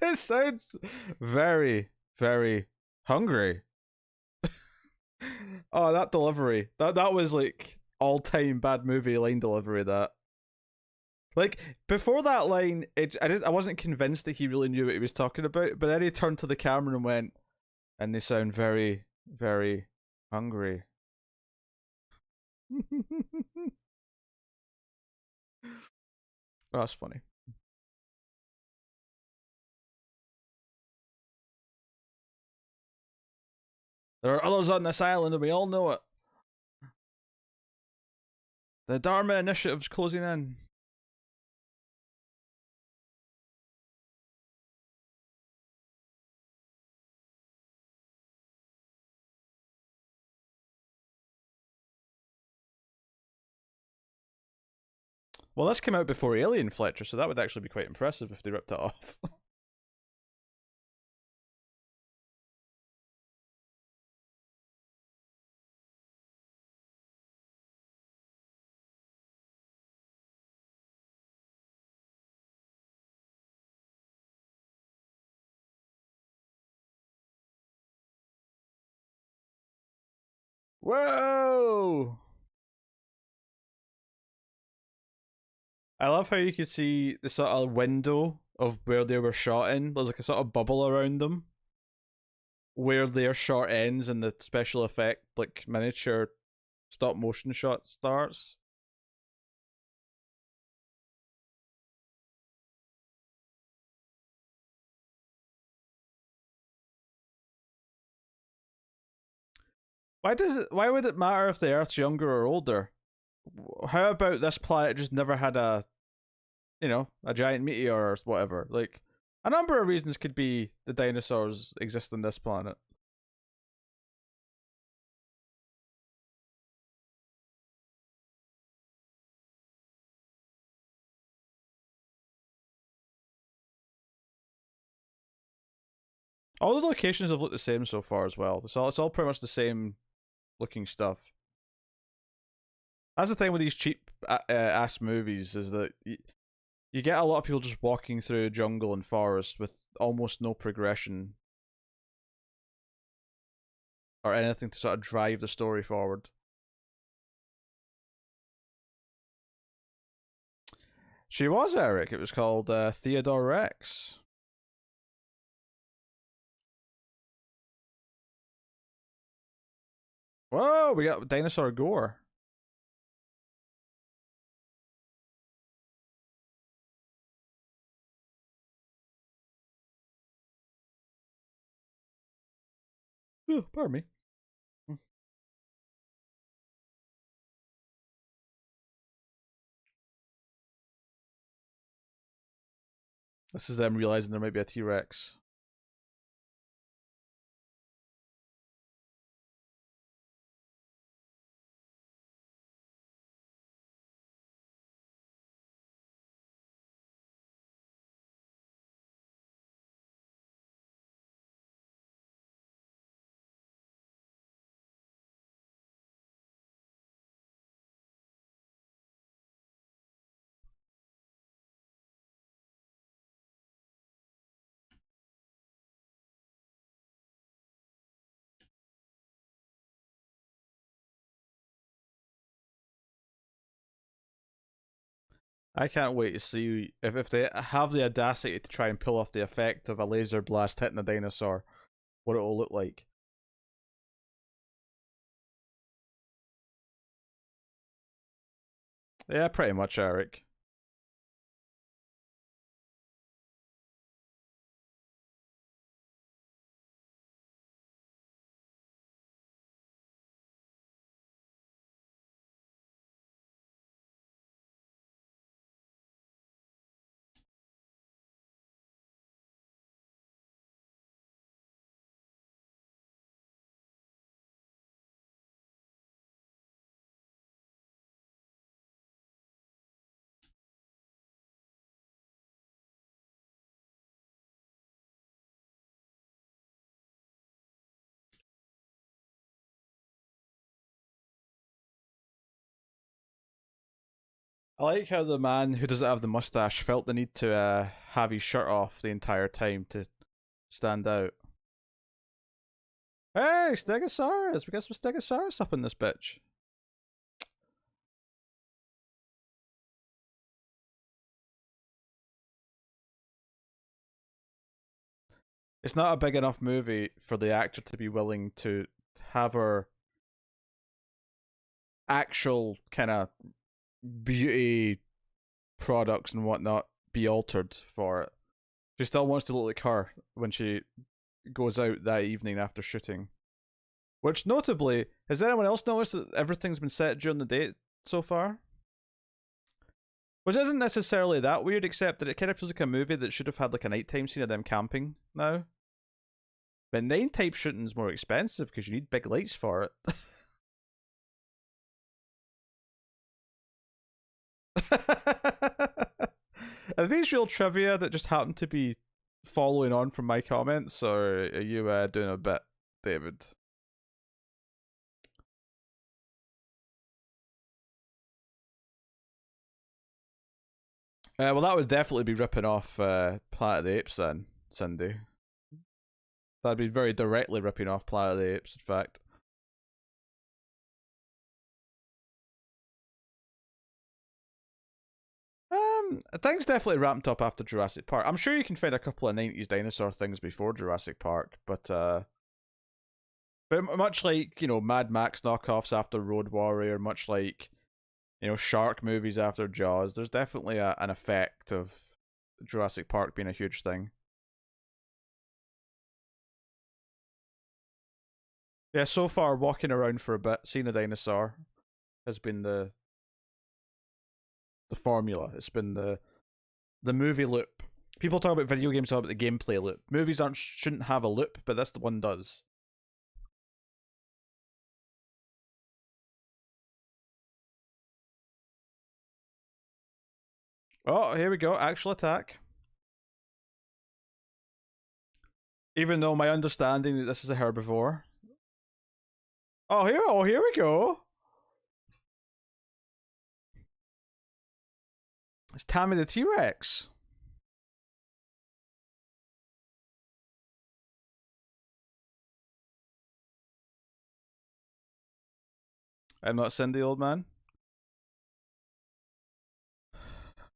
[SPEAKER 1] This sounds very, very hungry. Oh, that delivery. That was like all-time bad movie line delivery. That like before that line, I wasn't convinced that he really knew what he was talking about. But then he turned to the camera and went, "And they sound very, very hungry." That's funny. There are others on this island, and we all know it. The Dharma Initiative's closing in. Well, this came out before Alien, Fletcher, so that would actually be quite impressive if they ripped it off. Whoa! I love how you can see the sort of window of where they were shot in. There's like a sort of bubble around them where their shot ends and the special effect, like miniature stop motion shot starts. Why would it matter if the Earth's younger or older? How about this planet just never had a giant meteor or whatever? Like, a number of reasons could be the dinosaurs exist on this planet. All the locations have looked the same so far as well. It's all pretty much the same looking stuff. That's the thing with these cheap ass movies is that you get a lot of people just walking through jungle and forest with almost no progression or anything to sort of drive the story forward. She was Eric. It was called Theodore Rex. Whoa, we got dinosaur gore. Ooh, pardon me. This is them realizing there might be a T Rex. I can't wait to see if they have the audacity to try and pull off the effect of a laser blast hitting a dinosaur, what it will look like. Yeah, pretty much, Eric. I like how the man who doesn't have the mustache felt the need to have his shirt off the entire time to stand out. Hey, Stegosaurus! We got some Stegosaurus up in this bitch. It's not a big enough movie for the actor to be willing to have her actual kind of beauty products and whatnot be altered for it. She still wants to look like her when she goes out that evening after shooting. Which, notably, has anyone else noticed that everything's been set during the day so far? Which isn't necessarily that weird, except that it kind of feels like a movie that should have had like a nighttime scene of them camping now. But nighttime shooting's more expensive because you need big lights for it. Are these real trivia that just happen to be following on from my comments, or are you doing a bit, David? Well, that would definitely be ripping off Planet of the Apes then, Cindy. That'd be very directly ripping off Planet of the Apes, in fact. Things definitely ramped up after Jurassic Park. I'm sure you can find a couple of 90s dinosaur things before Jurassic Park, but much like, you know, Mad Max knockoffs after Road Warrior, much like, you know, shark movies after Jaws, there's definitely an effect of Jurassic Park being a huge thing. Yeah, so far walking around for a bit, seeing a dinosaur has been the formula. It's been the movie loop. People talk about video games, talk about the gameplay loop. Movies aren't shouldn't have a loop, but this one does. Oh, here we go. Actual attack. Even though my understanding that this is a herbivore. Oh, here we go. It's Tammy the T-Rex. I'm not Cindy, old man.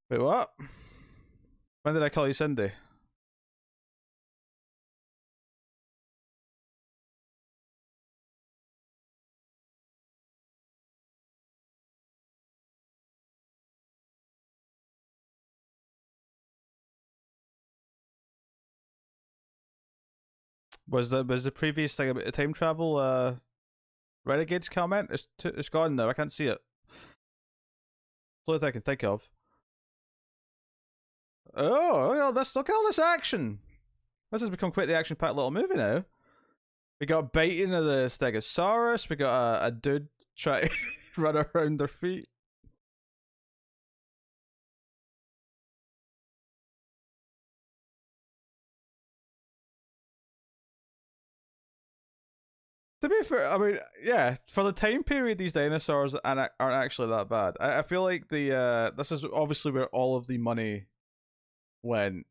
[SPEAKER 1] Wait, what? When did I call you Cindy? Was the previous thing about the time travel Renegades comment? It's gone now. I can't see it. It's the only thing I can think of. Oh, look at all this action. This has become quite the action-packed little movie now. We got biting of the Stegosaurus. We got a dude trying to run around their feet. To be fair, I mean, yeah, for the time period, these dinosaurs aren't actually that bad. I feel like the this is obviously where all of the money went.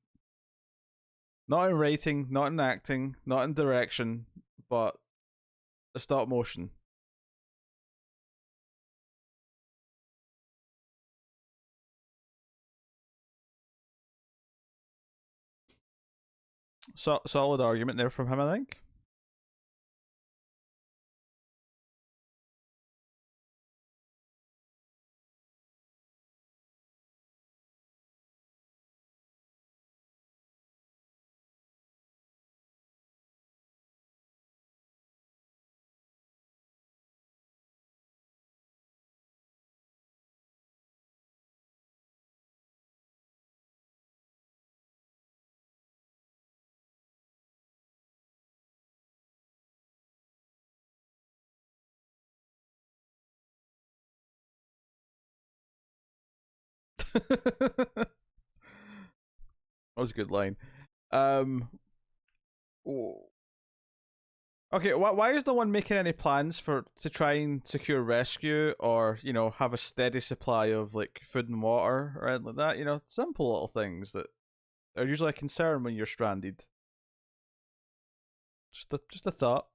[SPEAKER 1] Not in writing, not in acting, not in direction, but the stop motion. Solid argument there from him, I think. That was a good line. Um, Okay, why is no one making any plans for to try and secure rescue or have a steady supply of like food and water or anything like that? Simple little things that are usually a concern when you're stranded. Just a thought.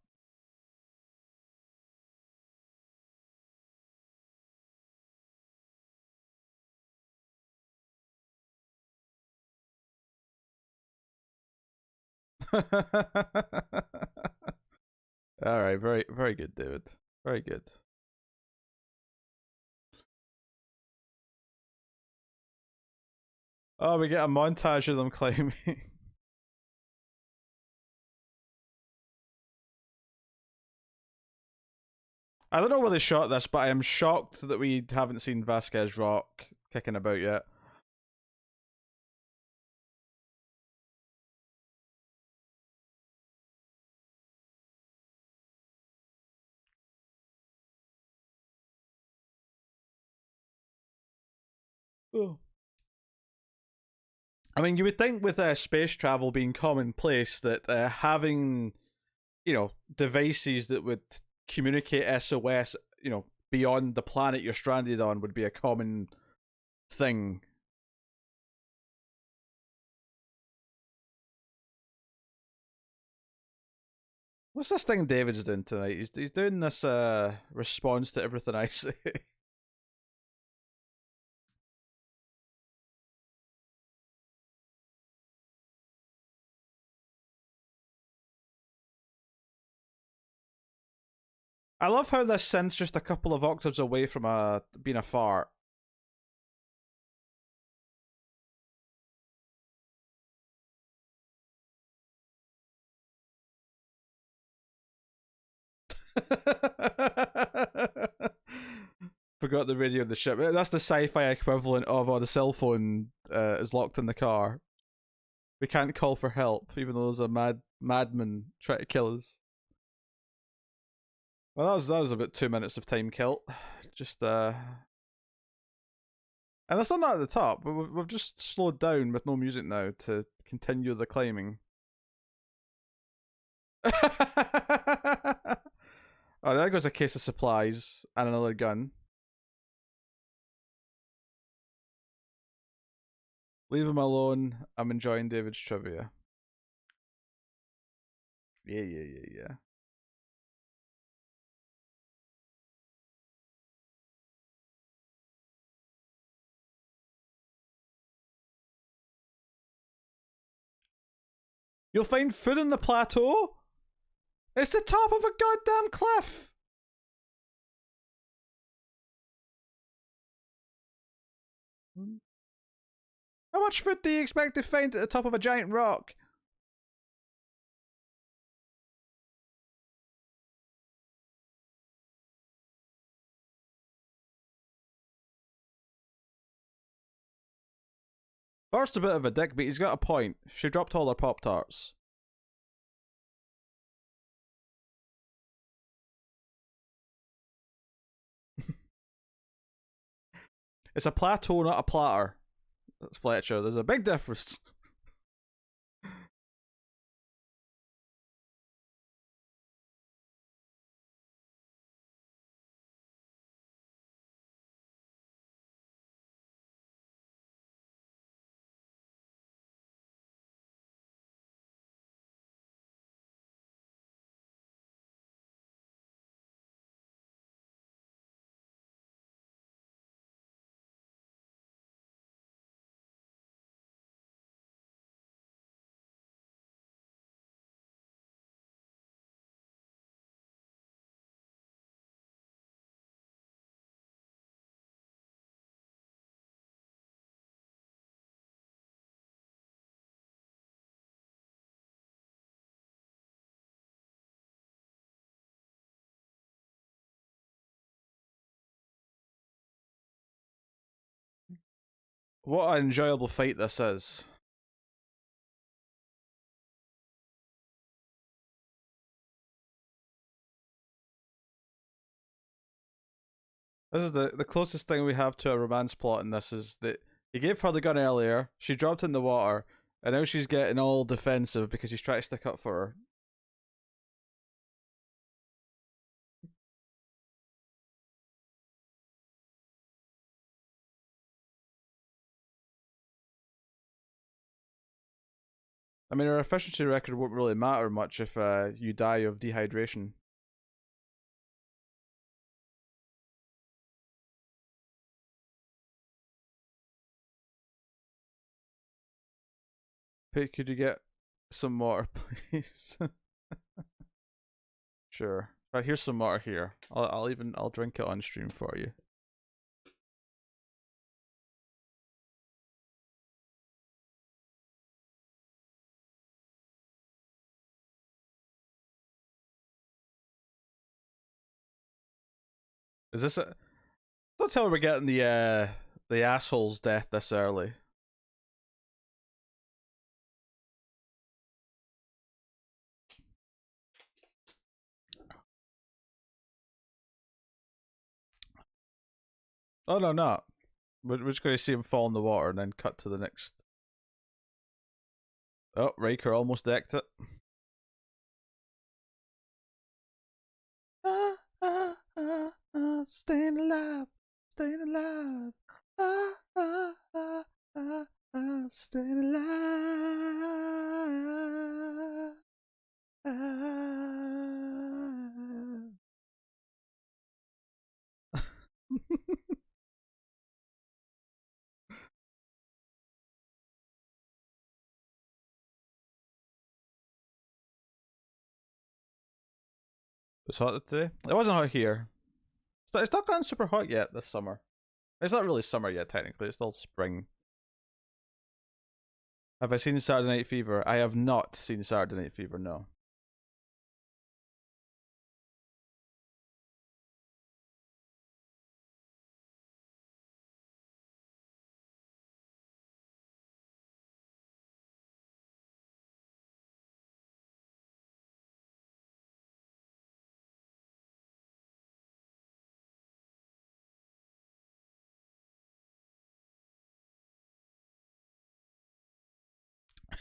[SPEAKER 1] All right, very good, David. Very good. Oh, we get a montage of them climbing. I don't know where they shot this, but I am shocked that we haven't seen Vasquez Rock kicking about yet. Oh. I mean, you would think with space travel being commonplace that having, devices that would communicate SOS, beyond the planet you're stranded on would be a common thing. What's this thing David's doing tonight? He's doing this response to everything I say. I love how this synth's just a couple of octaves away from being a fart. Forgot the radio in the ship. That's the sci-fi equivalent of the cell phone is locked in the car. We can't call for help, even though there's a madman trying to kill us. Well, that was about 2 minutes of time killed. Just and it's not that at the top. We've just slowed down with no music now to continue the climbing. Oh, there goes a case of supplies and another gun. Leave him alone. I'm enjoying David's trivia. Yeah. You'll find food on the plateau? It's the top of a goddamn cliff! How much food do you expect to find at the top of a giant rock? Bart's a bit of a dick, but he's got a point. She dropped all her Pop-Tarts. It's a plateau, not a platter. That's Fletcher. There's a big difference. What an enjoyable fight this is. This is the closest thing we have to a romance plot in this is that he gave her the gun earlier, she dropped in the water, and now she's getting all defensive because he's trying to stick up for her. I mean, our efficiency record won't really matter much if you die of dehydration. Hey, could you get some water, please? Sure. Right, here's some water here. I'll drink it on stream for you. Is this a? Don't tell me we're getting the asshole's death this early. Oh no, no. We're just going to see him fall in the water and then cut to the next. Oh, Riker almost decked it. Staying alive, staying alive. Staying alive. It's hot today. It wasn't hot here. It's not gotten super hot yet this summer. It's not really summer yet, technically. It's still spring. Have I seen Saturday Night Fever? I have not seen Saturday Night Fever, no.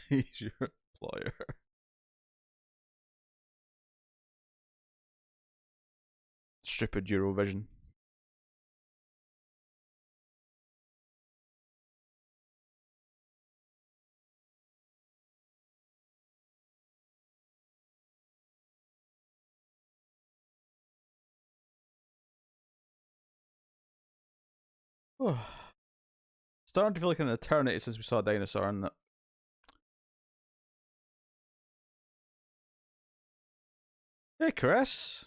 [SPEAKER 1] He's your employer. Stupid Eurovision. Starting to feel like an eternity since we saw Dinosaur, and hey, Chris.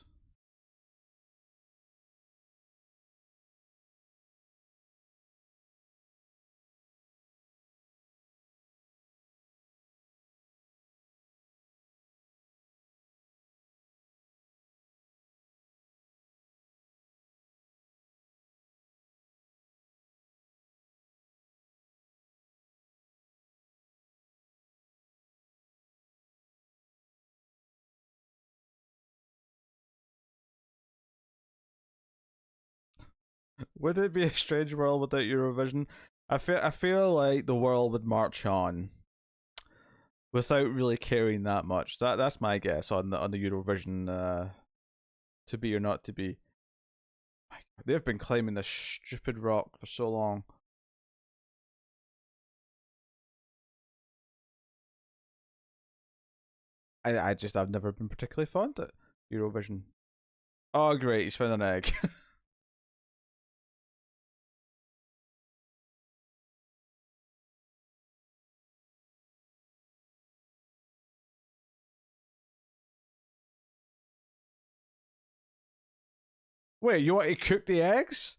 [SPEAKER 1] Would it be a strange world without Eurovision? I feel like the world would march on without really caring that much. That's my guess on the Eurovision to be or not to be. They've been claiming this stupid rock for so long. I've never been particularly fond of Eurovision. Oh great, he's found an egg. Wait, you want to cook the eggs?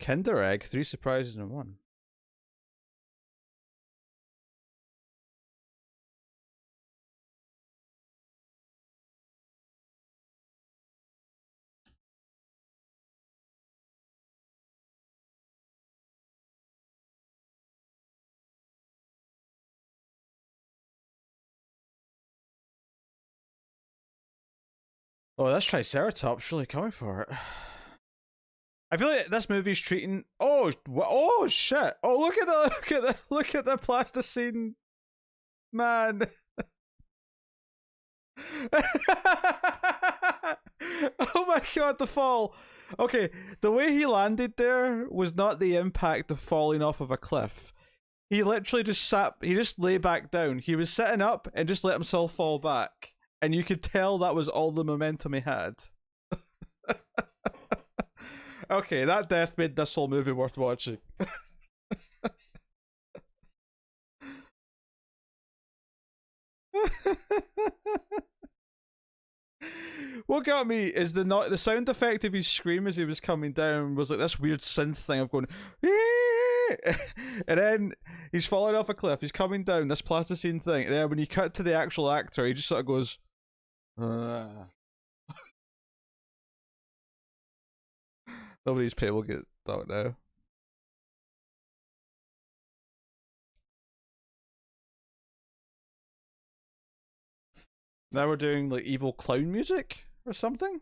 [SPEAKER 1] Kinder Egg, 3 surprises in one. Oh, this Triceratops really coming for it. I feel like this movie's treating. Oh shit! Oh, look at the plasticine man. Oh my god, the fall. Okay, the way he landed there was not the impact of falling off of a cliff. He literally just he just lay back down. He was sitting up and just let himself fall back. And you could tell that was all the momentum he had. Okay, that death made this whole movie worth watching. What got me is the sound effect of his scream as he was coming down was like this weird synth thing of going, and then he's falling off a cliff. He's coming down this plasticine thing, and then when you cut to the actual actor, he just sort of goes, Nobody's pay will get that now. Now we're doing like evil clown music or something.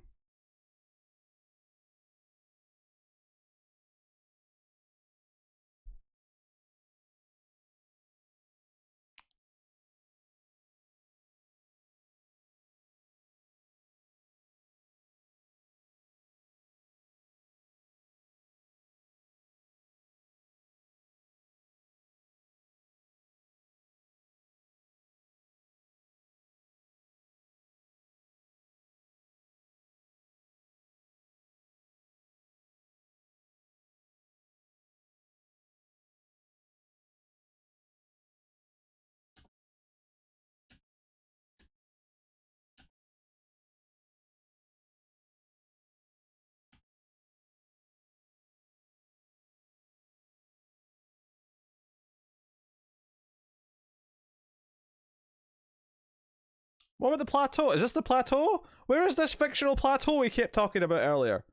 [SPEAKER 1] What about the plateau? Is this the plateau? Where is this fictional plateau we kept talking about earlier?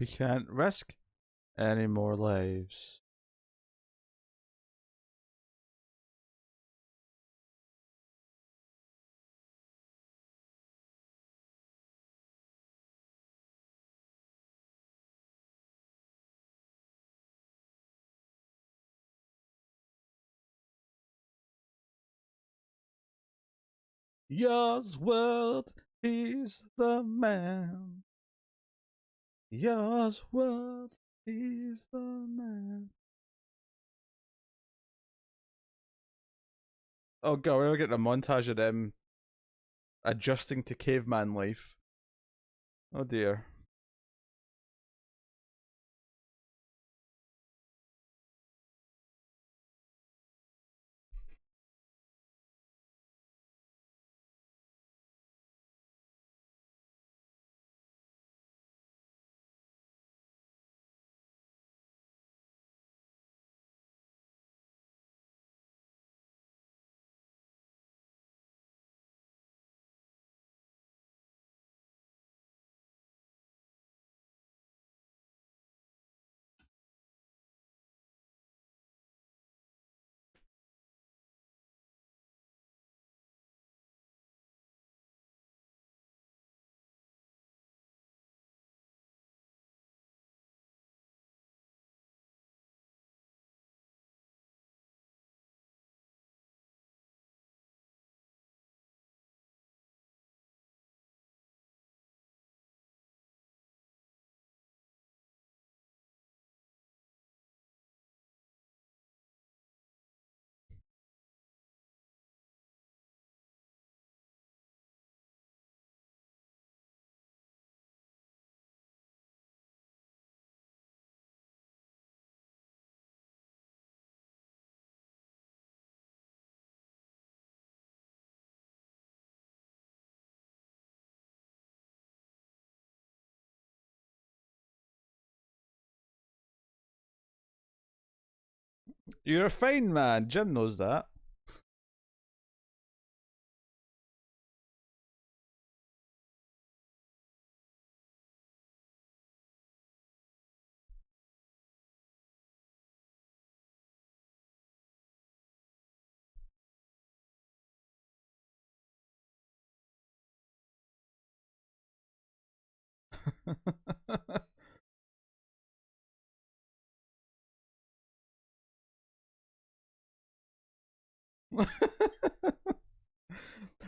[SPEAKER 1] We can't risk any more lives. Yours world is the man. Yours world is the man. Oh god, we're getting a montage of them adjusting to caveman life. Oh dear. You're a fine man. Jim knows that.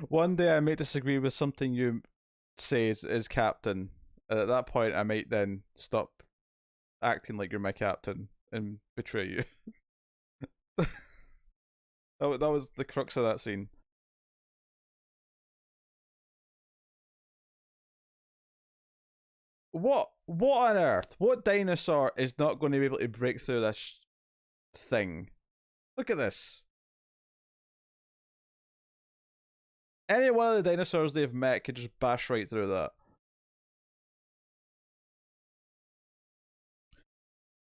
[SPEAKER 1] One day I may disagree with something you say is captain. And at that point, I might then stop acting like you're my captain and betray you. That was the crux of that scene. What on earth? What dinosaur is not going to be able to break through this thing? Look at this. Any one of the dinosaurs they've met could just bash right through that.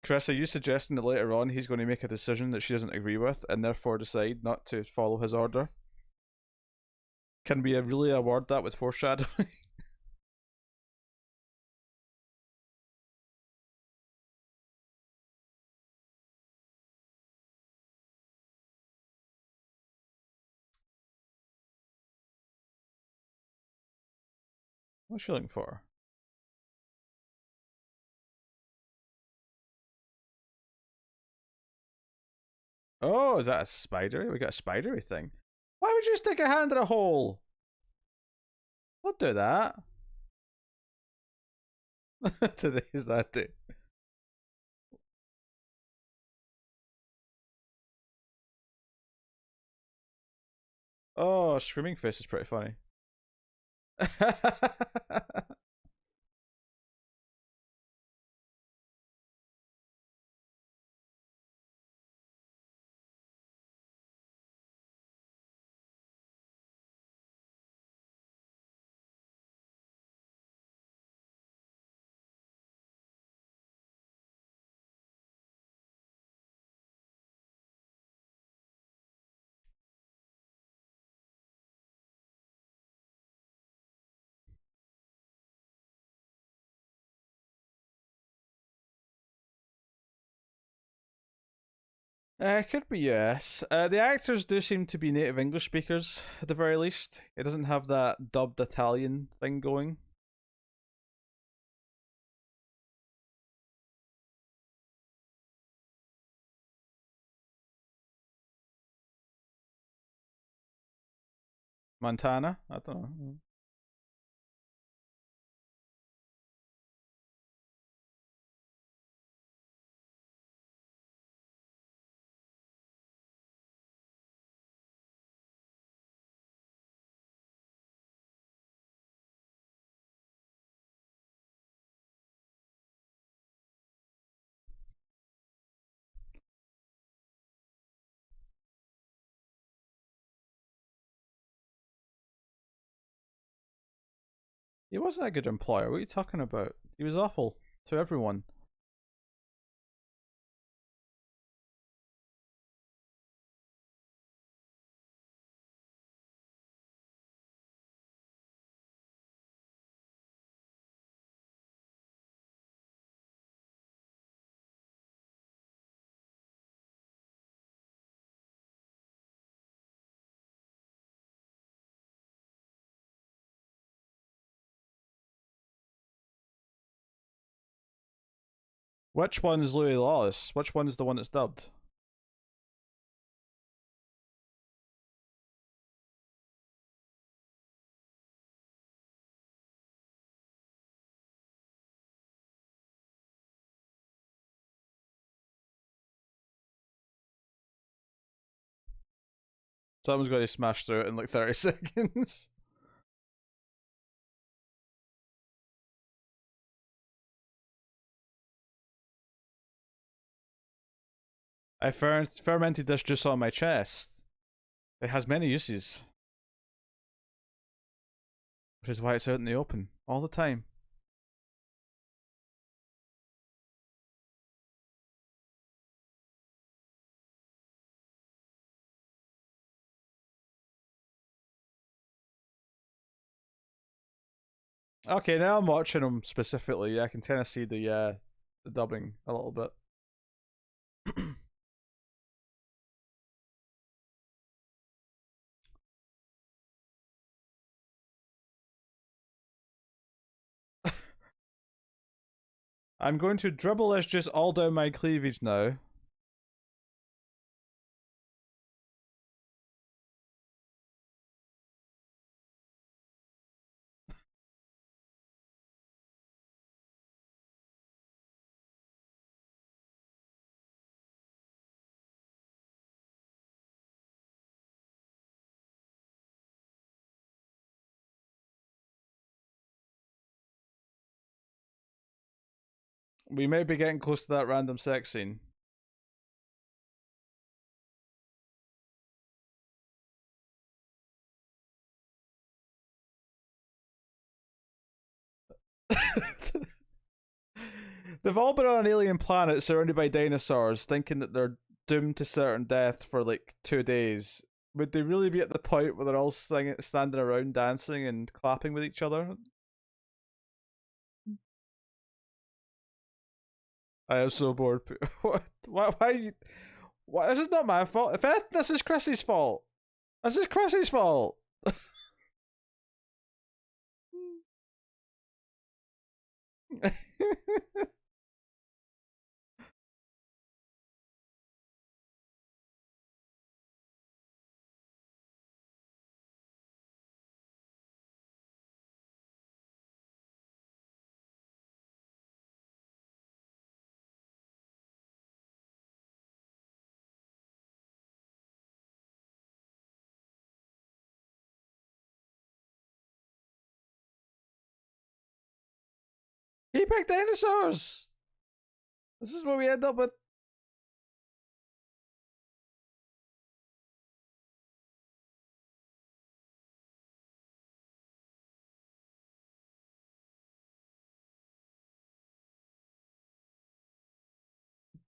[SPEAKER 1] Chris, are you suggesting that later on he's going to make a decision that she doesn't agree with and therefore decide not to follow his order? Can we really award that with foreshadowing? What's she looking for? Oh, is that a spider? We got a spidery thing. Why would you stick your hand in a hole? Don't do that. Today's that day. Oh, Screaming Face is pretty funny. It could be yes. The actors do seem to be native English speakers at the very least. It doesn't have that dubbed Italian thing going. Montana? I don't know. He wasn't a good employer. What are you talking about? He was awful to everyone. Which one's Louis Lawless? Which one's the one that's dubbed? Someone's going to smash through it in like 30 seconds. I fermented this juice on my chest. It has many uses, which is why it's out in the open all the time. Okay, now I'm watching them specifically. I can kind of see the dubbing a little bit. I'm going to dribble this just all down my cleavage now. We may be getting close to that random sex scene. They've all been on an alien planet surrounded by dinosaurs, thinking that they're doomed to certain death for like 2 days. Would they really be at the point where they're all standing around dancing and clapping with each other? I am so bored. What? Why? Why? This is not my fault. If anything, this is Chrissy's fault. This is Chrissy's fault. He picked dinosaurs. This is what we end up with.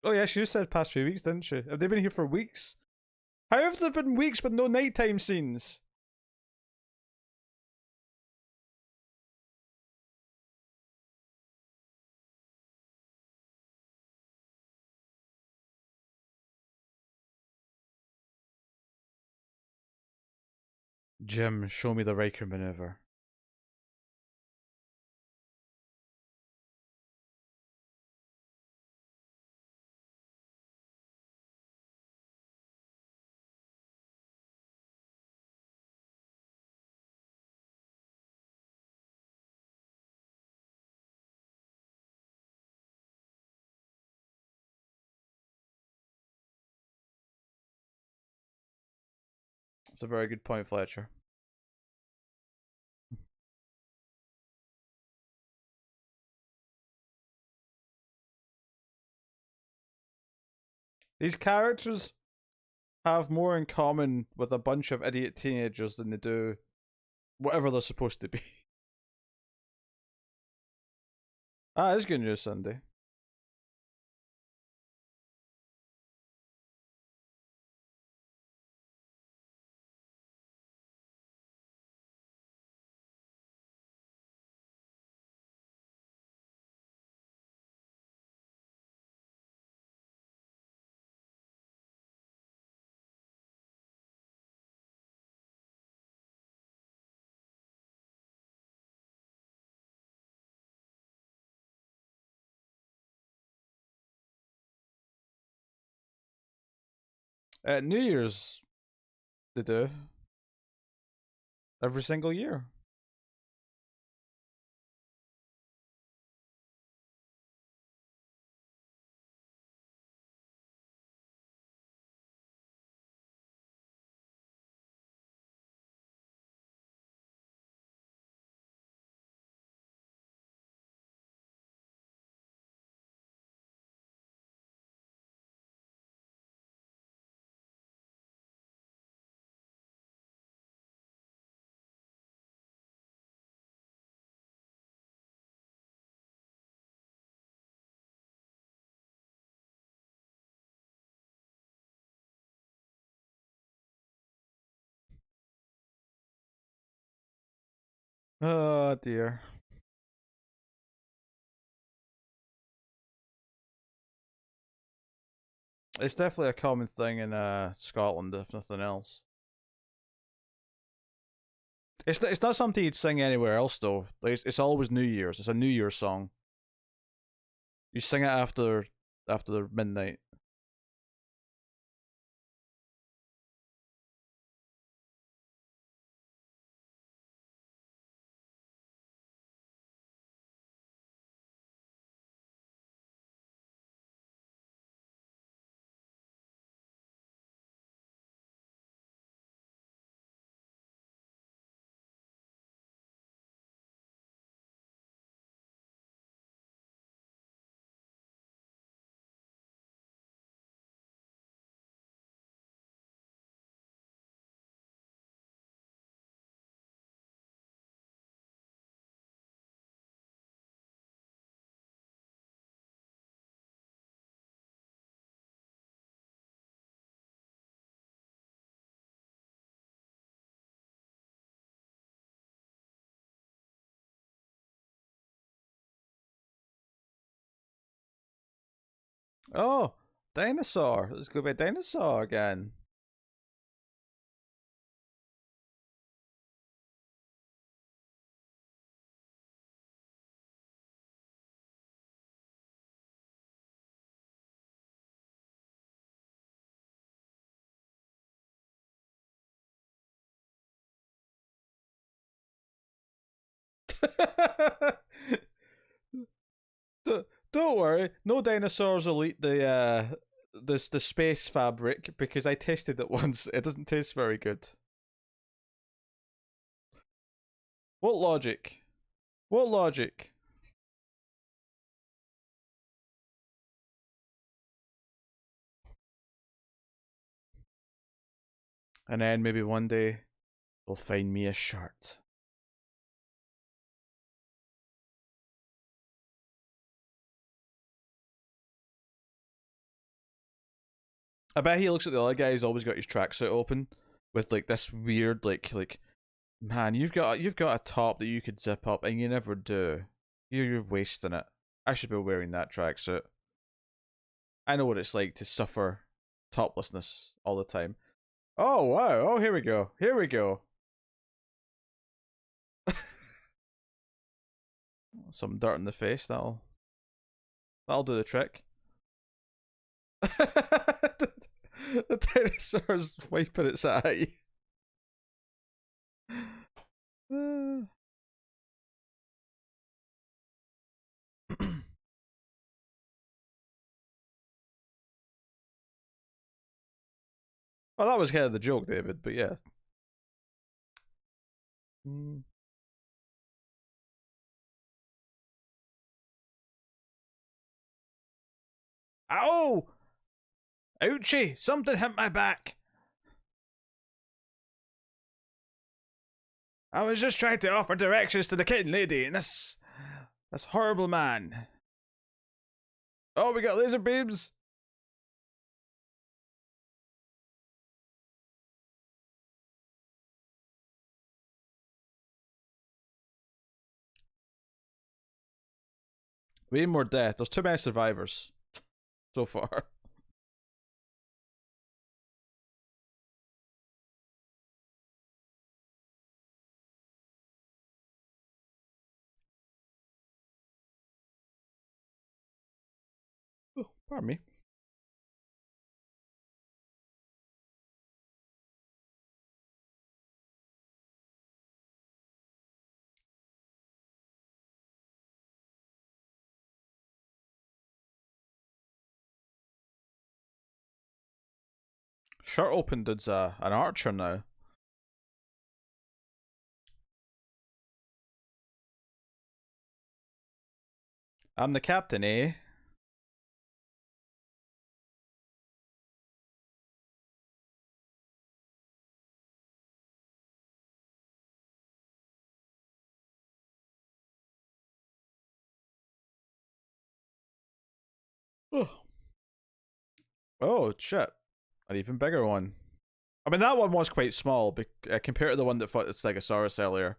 [SPEAKER 1] Oh yeah, she just said past 3 weeks, didn't she? Have they been here for weeks? How have there been weeks with no nighttime scenes? Jim, show me the Riker maneuver. That's a very good point, Fletcher. These characters have more in common with a bunch of idiot teenagers than they do whatever they're supposed to be. Ah, it's good news, Sunday. At New Year's, they do. Every single year. Oh dear. It's definitely a common thing in Scotland, if nothing else. It's not something you'd sing anywhere else though. Like it's always New Year's. It's a New Year's song. You sing it after midnight. Oh, dinosaur. Let's go by dinosaur again. Don't worry, no dinosaurs will eat the space fabric because I tasted it once. It doesn't taste very good. What logic? What logic? And then maybe one day they'll find me a shirt. I bet he looks at the other guy. He's always got his tracksuit open with like this weird like man. You've got a top that you could zip up and you never do. You're wasting it. I should be wearing that tracksuit. I know what it's like to suffer toplessness all the time. Oh wow! Oh, here we go. Here we go. Some dirt in the face. That'll do the trick. The dinosaur's wiping its eye. Oh, well, that was kind of the joke, David. But yeah. Mm. Ow! Ouchie! Something hit my back. I was just trying to offer directions to the kitten lady, and this horrible man. Oh, we got laser beams. We need more death. There's too many survivors so far. Oh, pardon me. Shirt open dude's an archer now. I'm the captain, eh? Oh, oh shit. An even bigger one. I mean, that one was quite small compared to the one that fought the Stegosaurus earlier.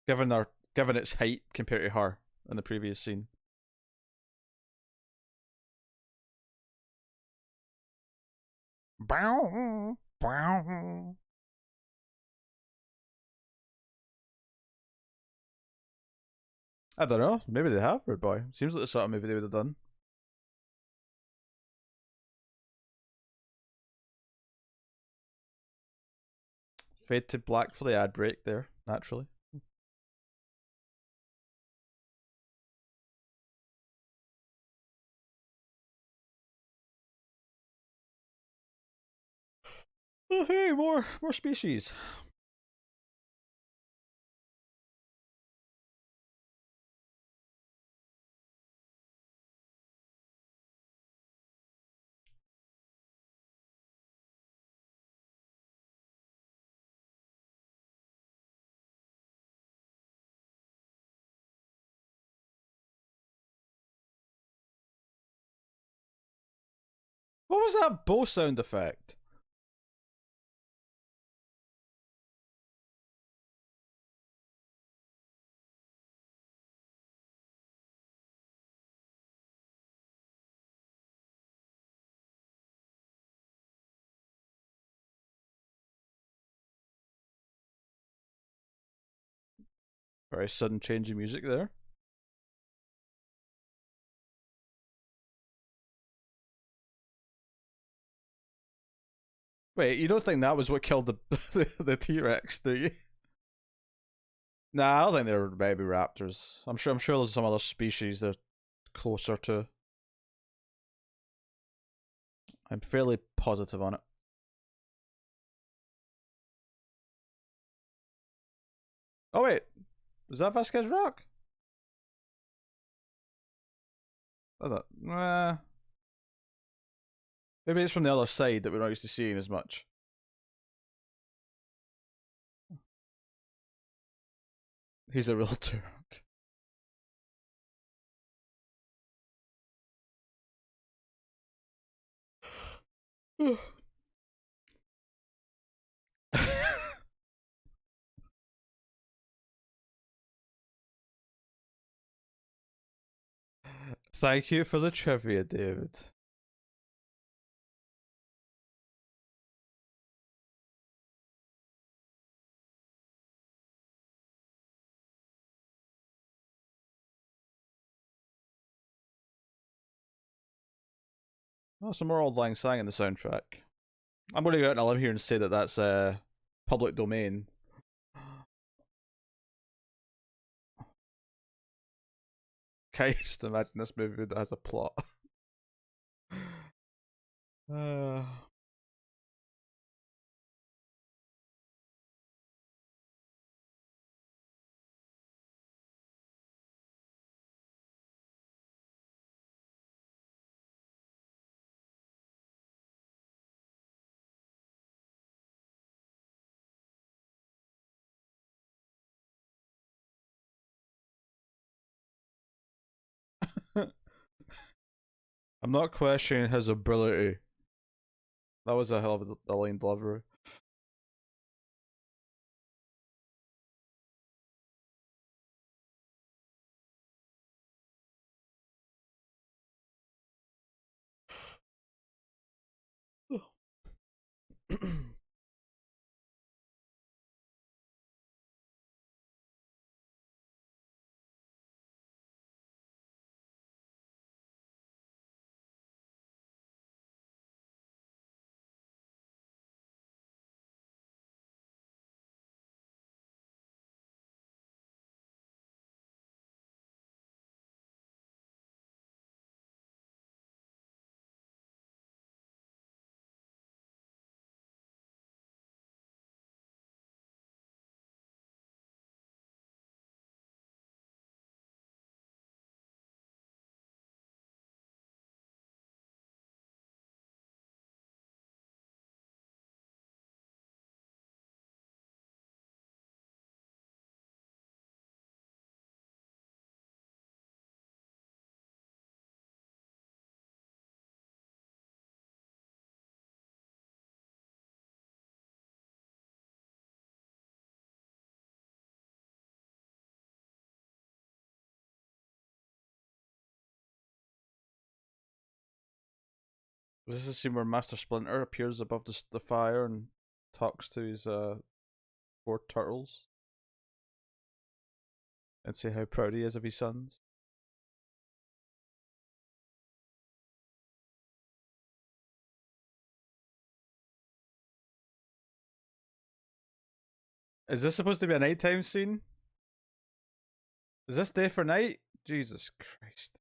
[SPEAKER 1] Given its height compared to her in the previous scene. Bow, bow. I don't know. Maybe they have, Rude Boy. Seems like the sort of movie they would have done. Fade to black for the ad break there, naturally. Oh hey, more species. What was that bow sound effect? Very sudden change in music there. Wait, you don't think that was what killed the T Rex, do you? Nah, I don't think they were baby raptors. I'm sure there's some other species they're closer to. I'm fairly positive on it. Oh wait, was that Vasquez Rock? I thought, maybe it's from the other side that we're not used to seeing as much. He's a real Turk. Thank you for the trivia, David. Oh, some more Old Lang Syne in the soundtrack. I'm going to go out on a limb here and say that that's public domain. Okay, just imagine this movie that has a plot. uh, I'm not questioning his ability. That was a hell of a line delivery. Is this the scene where Master Splinter appears above the fire and talks to his four turtles and say how proud he is of his sons? Is this supposed to be a nighttime scene? Is this day for night? Jesus Christ.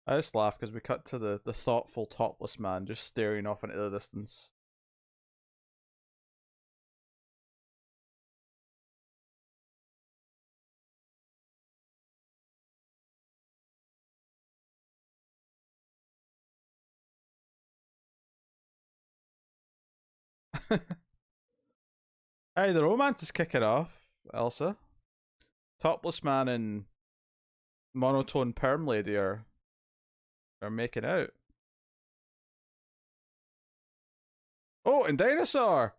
[SPEAKER 1] I just laugh because we cut to the thoughtful topless man just staring off into the distance. Hey, the romance is kicking off, Elsa. Topless man and monotone perm lady are making out. Oh, and Dinosaur!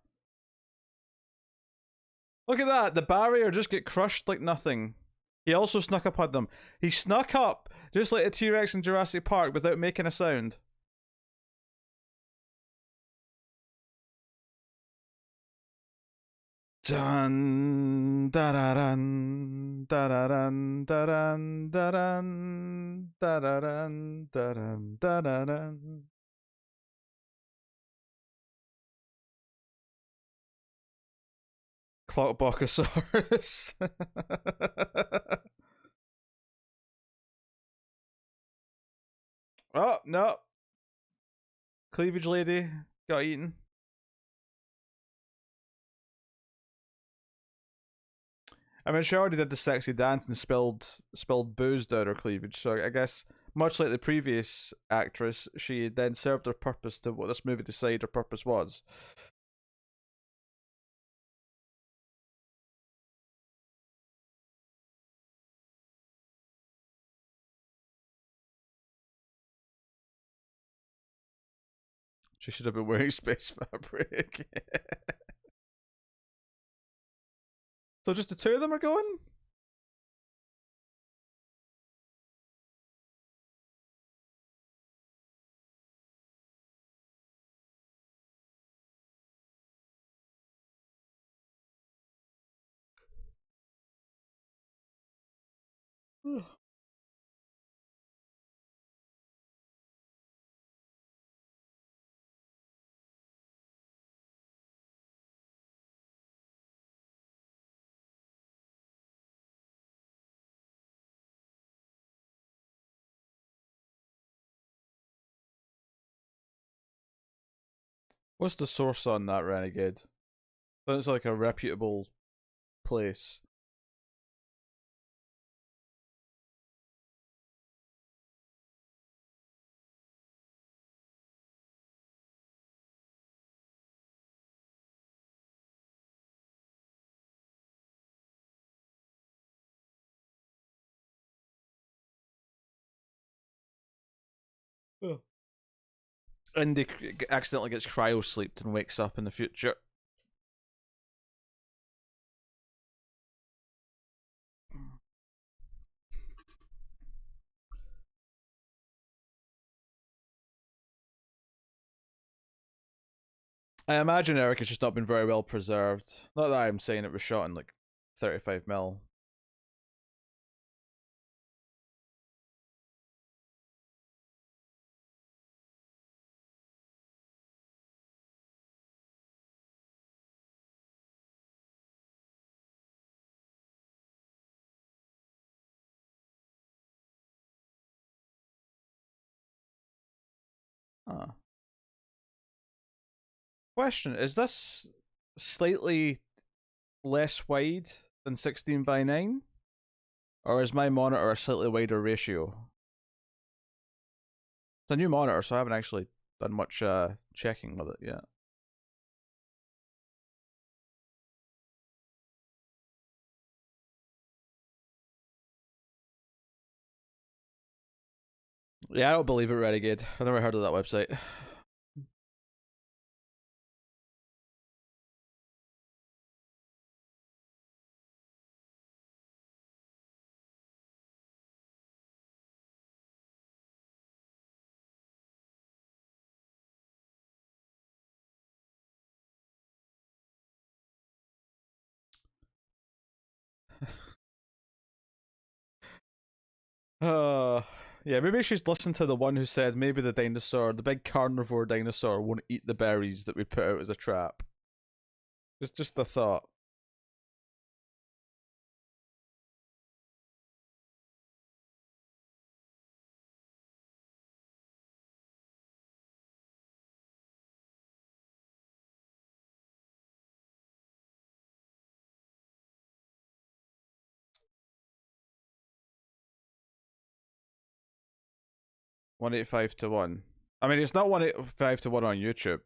[SPEAKER 1] Look at that, the barrier just get crushed like nothing. He also snuck up on them. He snuck up, just like a T-Rex in Jurassic Park, without making a sound. Dun da-da-dun da-da-dun da-dun da-dun da-da-dun da-dun da-da-dun. Clockbochosaurus. Oh no. Cleavage lady got eaten. I mean, she already did the sexy dance and spilled booze down her cleavage, so I guess much like the previous actress, she then served her purpose to what this movie decided her purpose was. She should have been wearing space fabric. So just the two of them are going? What's the source on that, Renegade? That's like a reputable place. Oh. Indy accidentally gets cryo sleeped and wakes up in the future. I imagine Eric has just not been very well preserved. Not that I'm saying it was shot in like 35mm. Huh. Question: is this slightly less wide than 16:9, or is my monitor a slightly wider ratio? It's a new monitor, so I haven't actually done much checking with it yet. Yeah, I don't believe it, Renegade. I've never heard of that website. 'Huh. Yeah, maybe I should listen to the one who said maybe the dinosaur, the big carnivore dinosaur, won't eat the berries that we put out as a trap. Just a thought. 185 to 1. I mean, it's not 185 to 1 on YouTube.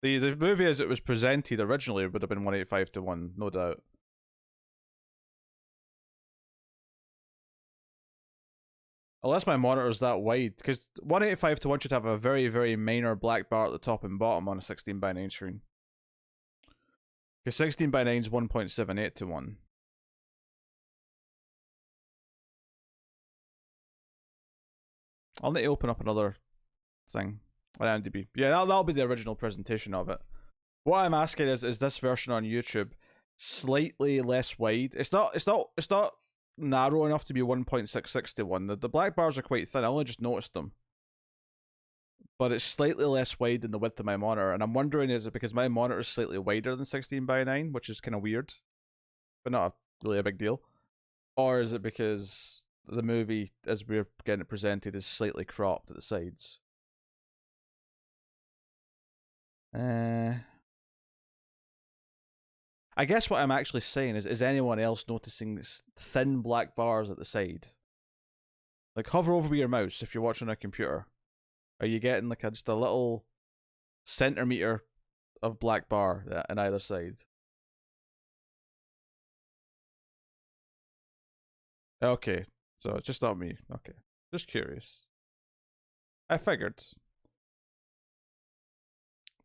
[SPEAKER 1] The movie as it was presented originally would have been 185 to 1, no doubt. Unless my monitor's that wide, because 185 to 1 should have a very, very minor black bar at the top and bottom on a 16:9 screen. Because 16:9 is 1.78 to 1. I'll need to open up another thing on IMDb. Yeah, that'll be the original presentation of it. What I'm asking is this version on YouTube slightly less wide? It's not narrow enough to be 1.66 to 1. The black bars are quite thin. I only just noticed them. But it's slightly less wide than the width of my monitor, and I'm wondering, is it because my monitor is slightly wider than 16:9, which is kind of weird, but not really a big deal, or is it because the movie, as we're getting it presented, is slightly cropped at the sides? Uh, I guess what I'm actually saying is anyone else noticing this thin black bars at the side? Like, hover over your mouse if you're watching a computer. Are you getting like just a little centimeter of black bar on either side? Okay, so it's just not me. Okay, just curious. I figured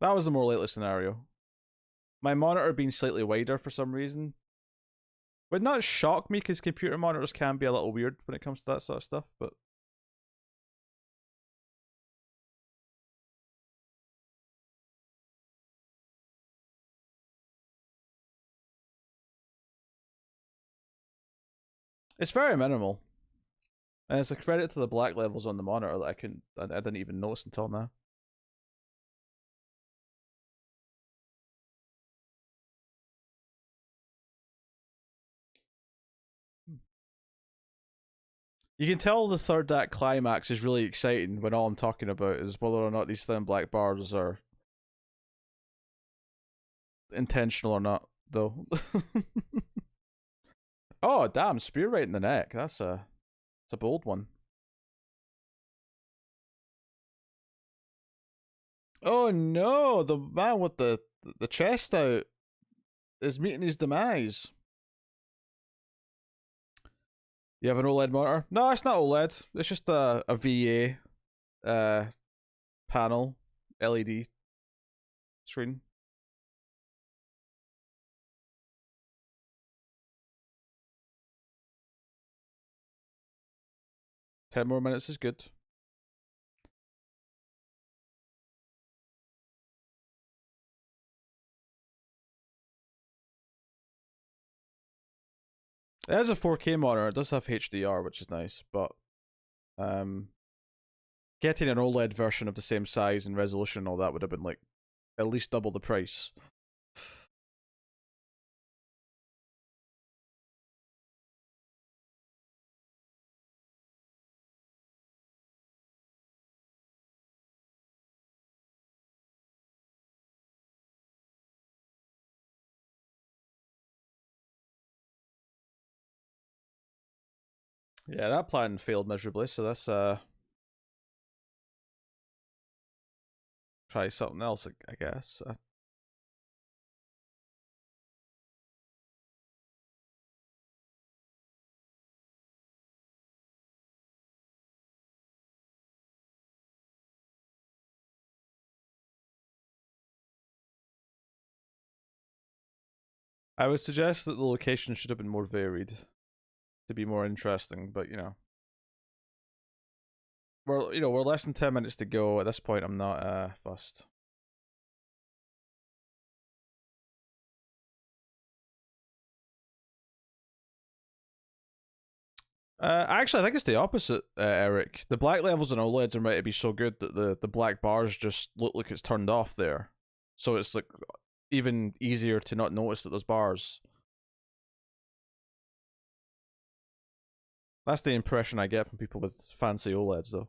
[SPEAKER 1] that was the more likely scenario. My monitor being slightly wider for some reason would not shock me, because computer monitors can be a little weird when it comes to that sort of stuff, but it's very minimal. And it's a credit to the black levels on the monitor that I didn't even notice until now. You can tell the third act climax is really exciting when all I'm talking about is whether or not these thin black bars are intentional or not, though. Oh damn! Spear right in the neck. It's a bold one. Oh no! The man with the chest out is meeting his demise. You have an OLED monitor? No, it's not OLED. It's just a VA uh panel LED screen. 10 more minutes is good. It has a 4K monitor. It does have HDR, which is nice, but um, getting an OLED version of the same size and resolution and all that would have been like at least double the price. Yeah, that plan failed miserably, so let's try something else, I guess. I would suggest that the location should have been more varied to be more interesting, but we're less than 10 minutes to go. At this point, I'm not fussed. Actually, I think it's the opposite, Eric. The black levels on OLEDs are meant to be so good that the black bars just look like it's turned off there. So it's like even easier to not notice that there's bars. That's the impression I get from people with fancy OLEDs, though.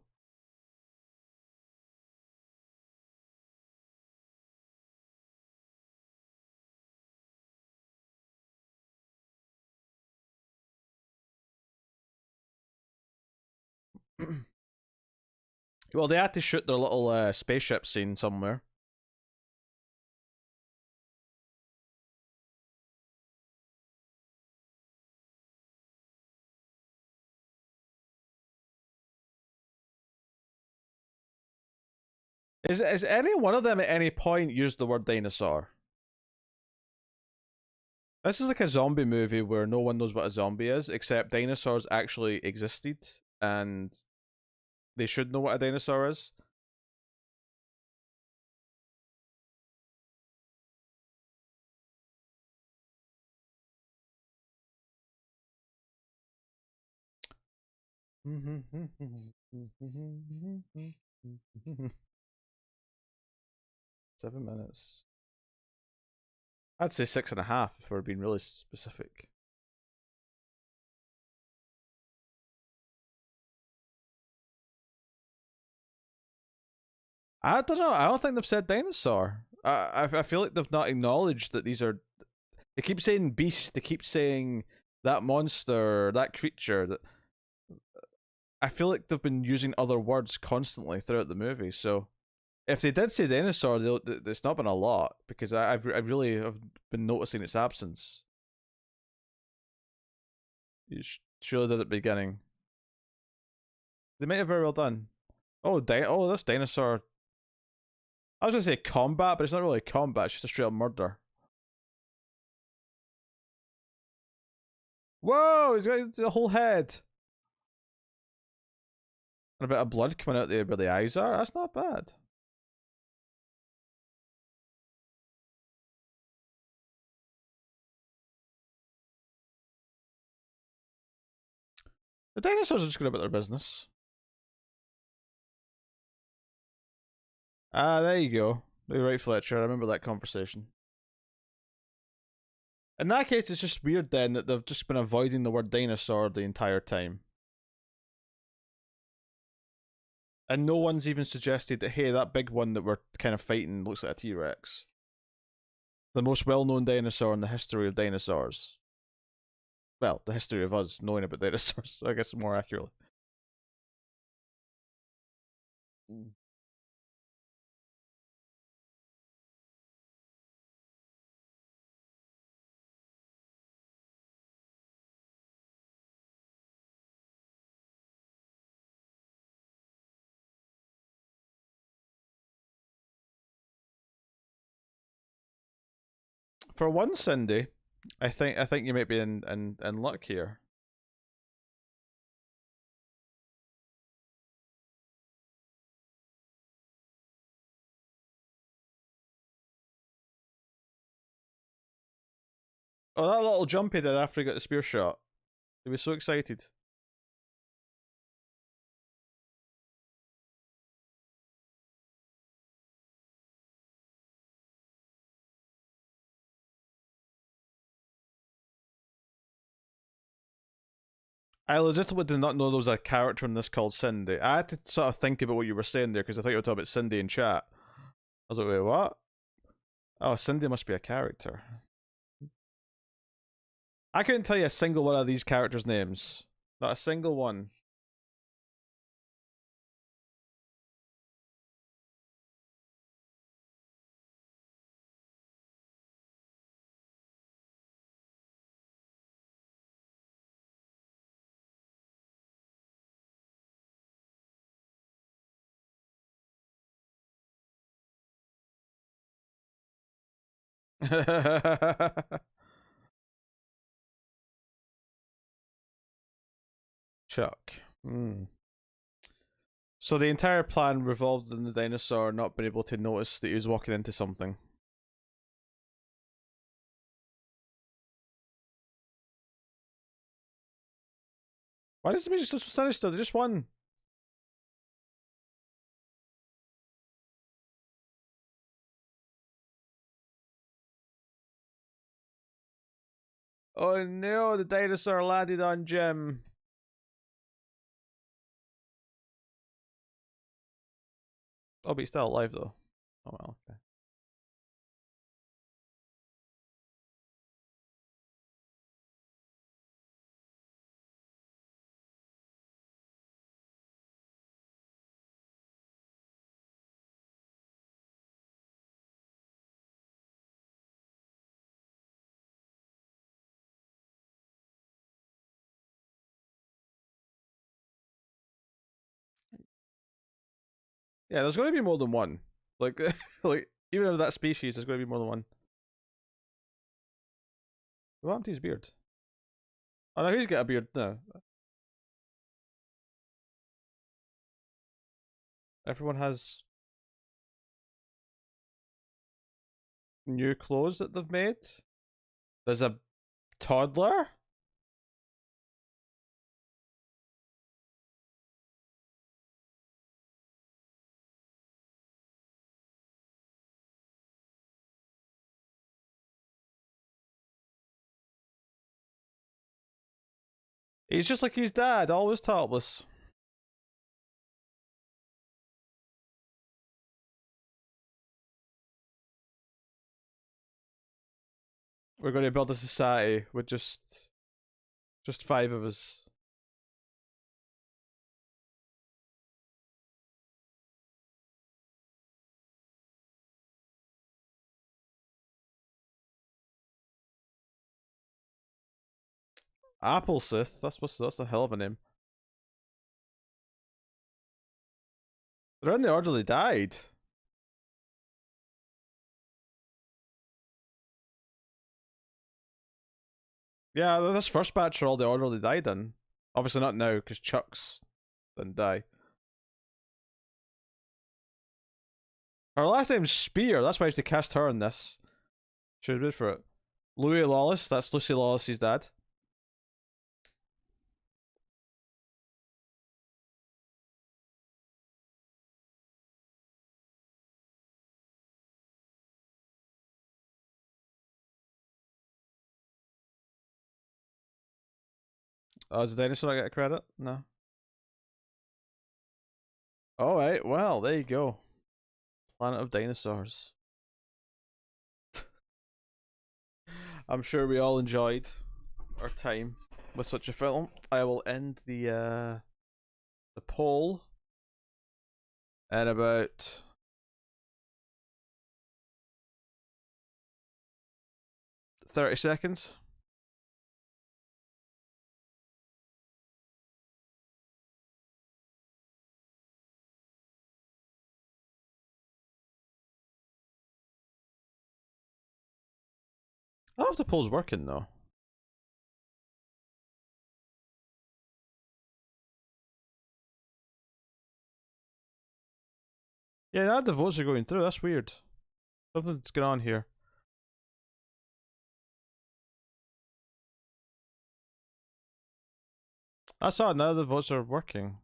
[SPEAKER 1] Well, they had to shoot their little spaceship scene somewhere. Is any one of them at any point used the word dinosaur? This is like a zombie movie where no one knows what a zombie is, except dinosaurs actually existed, and they should know what a dinosaur is. Seven minutes. I'd say 6.5 if we're being really specific. I don't know. I don't think they've said dinosaur. I feel like they've not acknowledged that these are. They keep saying beast. They keep saying that monster, that creature. That I feel like they've been using other words constantly throughout the movie. So if they did say dinosaur, it's not been a lot because I really have been noticing its absence. You surely did at the beginning. They might have very well done. Oh, this dinosaur. I was gonna say combat, but it's not really combat. It's just a straight up murder. Whoa! He's got the whole head and a bit of blood coming out there where the eyes are. That's not bad. The dinosaurs are just going about their business. Ah, there you go. You're right, Fletcher. I remember that conversation. In that case, it's just weird then that they've just been avoiding the word dinosaur the entire time. And no one's even suggested that, hey, that big one that we're kind of fighting looks like a T Rex. The most well known dinosaur in the history of dinosaurs. Well, the history of us knowing about dinosaurs, I guess more accurately. For one, Cindy, I think you might be in luck here. Oh, that little jump he did after he got the spear shot. They were so excited. I legitimately did not know there was a character in this called Cindy. I had to sort of think about what you were saying there because I thought you were talking about Cindy in chat. I was like, wait, what? Oh, Cindy must be a character. I couldn't tell you a single one of these characters' names. Not a single one. Chuck. Hmm. So the entire plan revolved in the dinosaur not being able to notice that he was walking into something. Why does the music so sinister? They just won. Oh no, the dinosaur landed on Jim. Oh, but he's still alive though. Oh well, okay. Yeah, there's going to be more than one. Like, like even of that species, there's going to be more than one. What happened to his beard? Oh no, he's got a beard now. Everyone has new clothes that they've made. There's a toddler. He's just like his dad, always topless. We're going to build a society with just 5 of us. Applesith. That's a hell of a name. They're in the order they died. Yeah, this first batch are all the order they died in. Obviously not now, because Chuck's didn't die. Her last name's Spear, that's why I used to cast her in this. Should have been for it. Louis Lawless, that's Lucy Lawless's dad. Oh, does the dinosaur not get a credit? No. Alright, well, there you go. Planet of Dinosaurs. I'm sure we all enjoyed our time with such a film. I will end the poll in about 30 seconds. I don't know if the poll's working though. Yeah, now the votes are going through. That's weird. Something's going on here. I saw it now. The votes are working.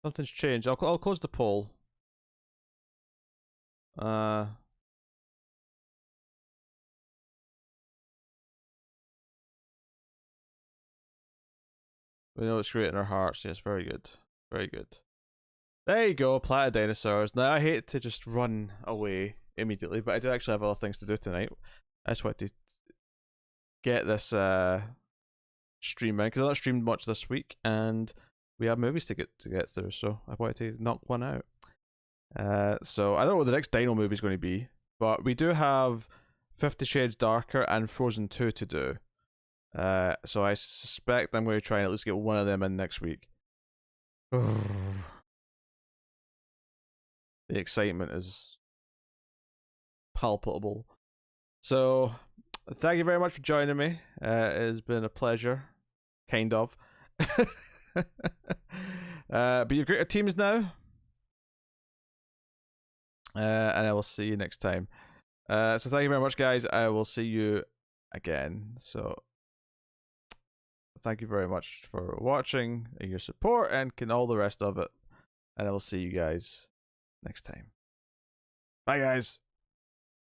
[SPEAKER 1] Something's changed. I'll close the poll. We know it's great in our hearts. Yes, very good. Very good. There you go, Planet Dinosaurs. Now, I hate to just run away immediately, but I do actually have other things to do tonight. I just want to get this stream in, because I've not streamed much this week, and we have movies to get through, so I wanted to knock one out. So, I don't know what the next Dino movie is going to be, but we do have 50 Shades Darker and Frozen 2 to do. So I suspect I'm going to try and at least get one of them in next week. The excitement is palpable. So, thank you very much for joining me. It has been a pleasure. Kind of. But you've got your teams now. And I will see you next time. So thank you very much, guys. I will see you again. So thank you very much for watching and your support and all the rest of it. And I will see you guys next time. Bye, guys.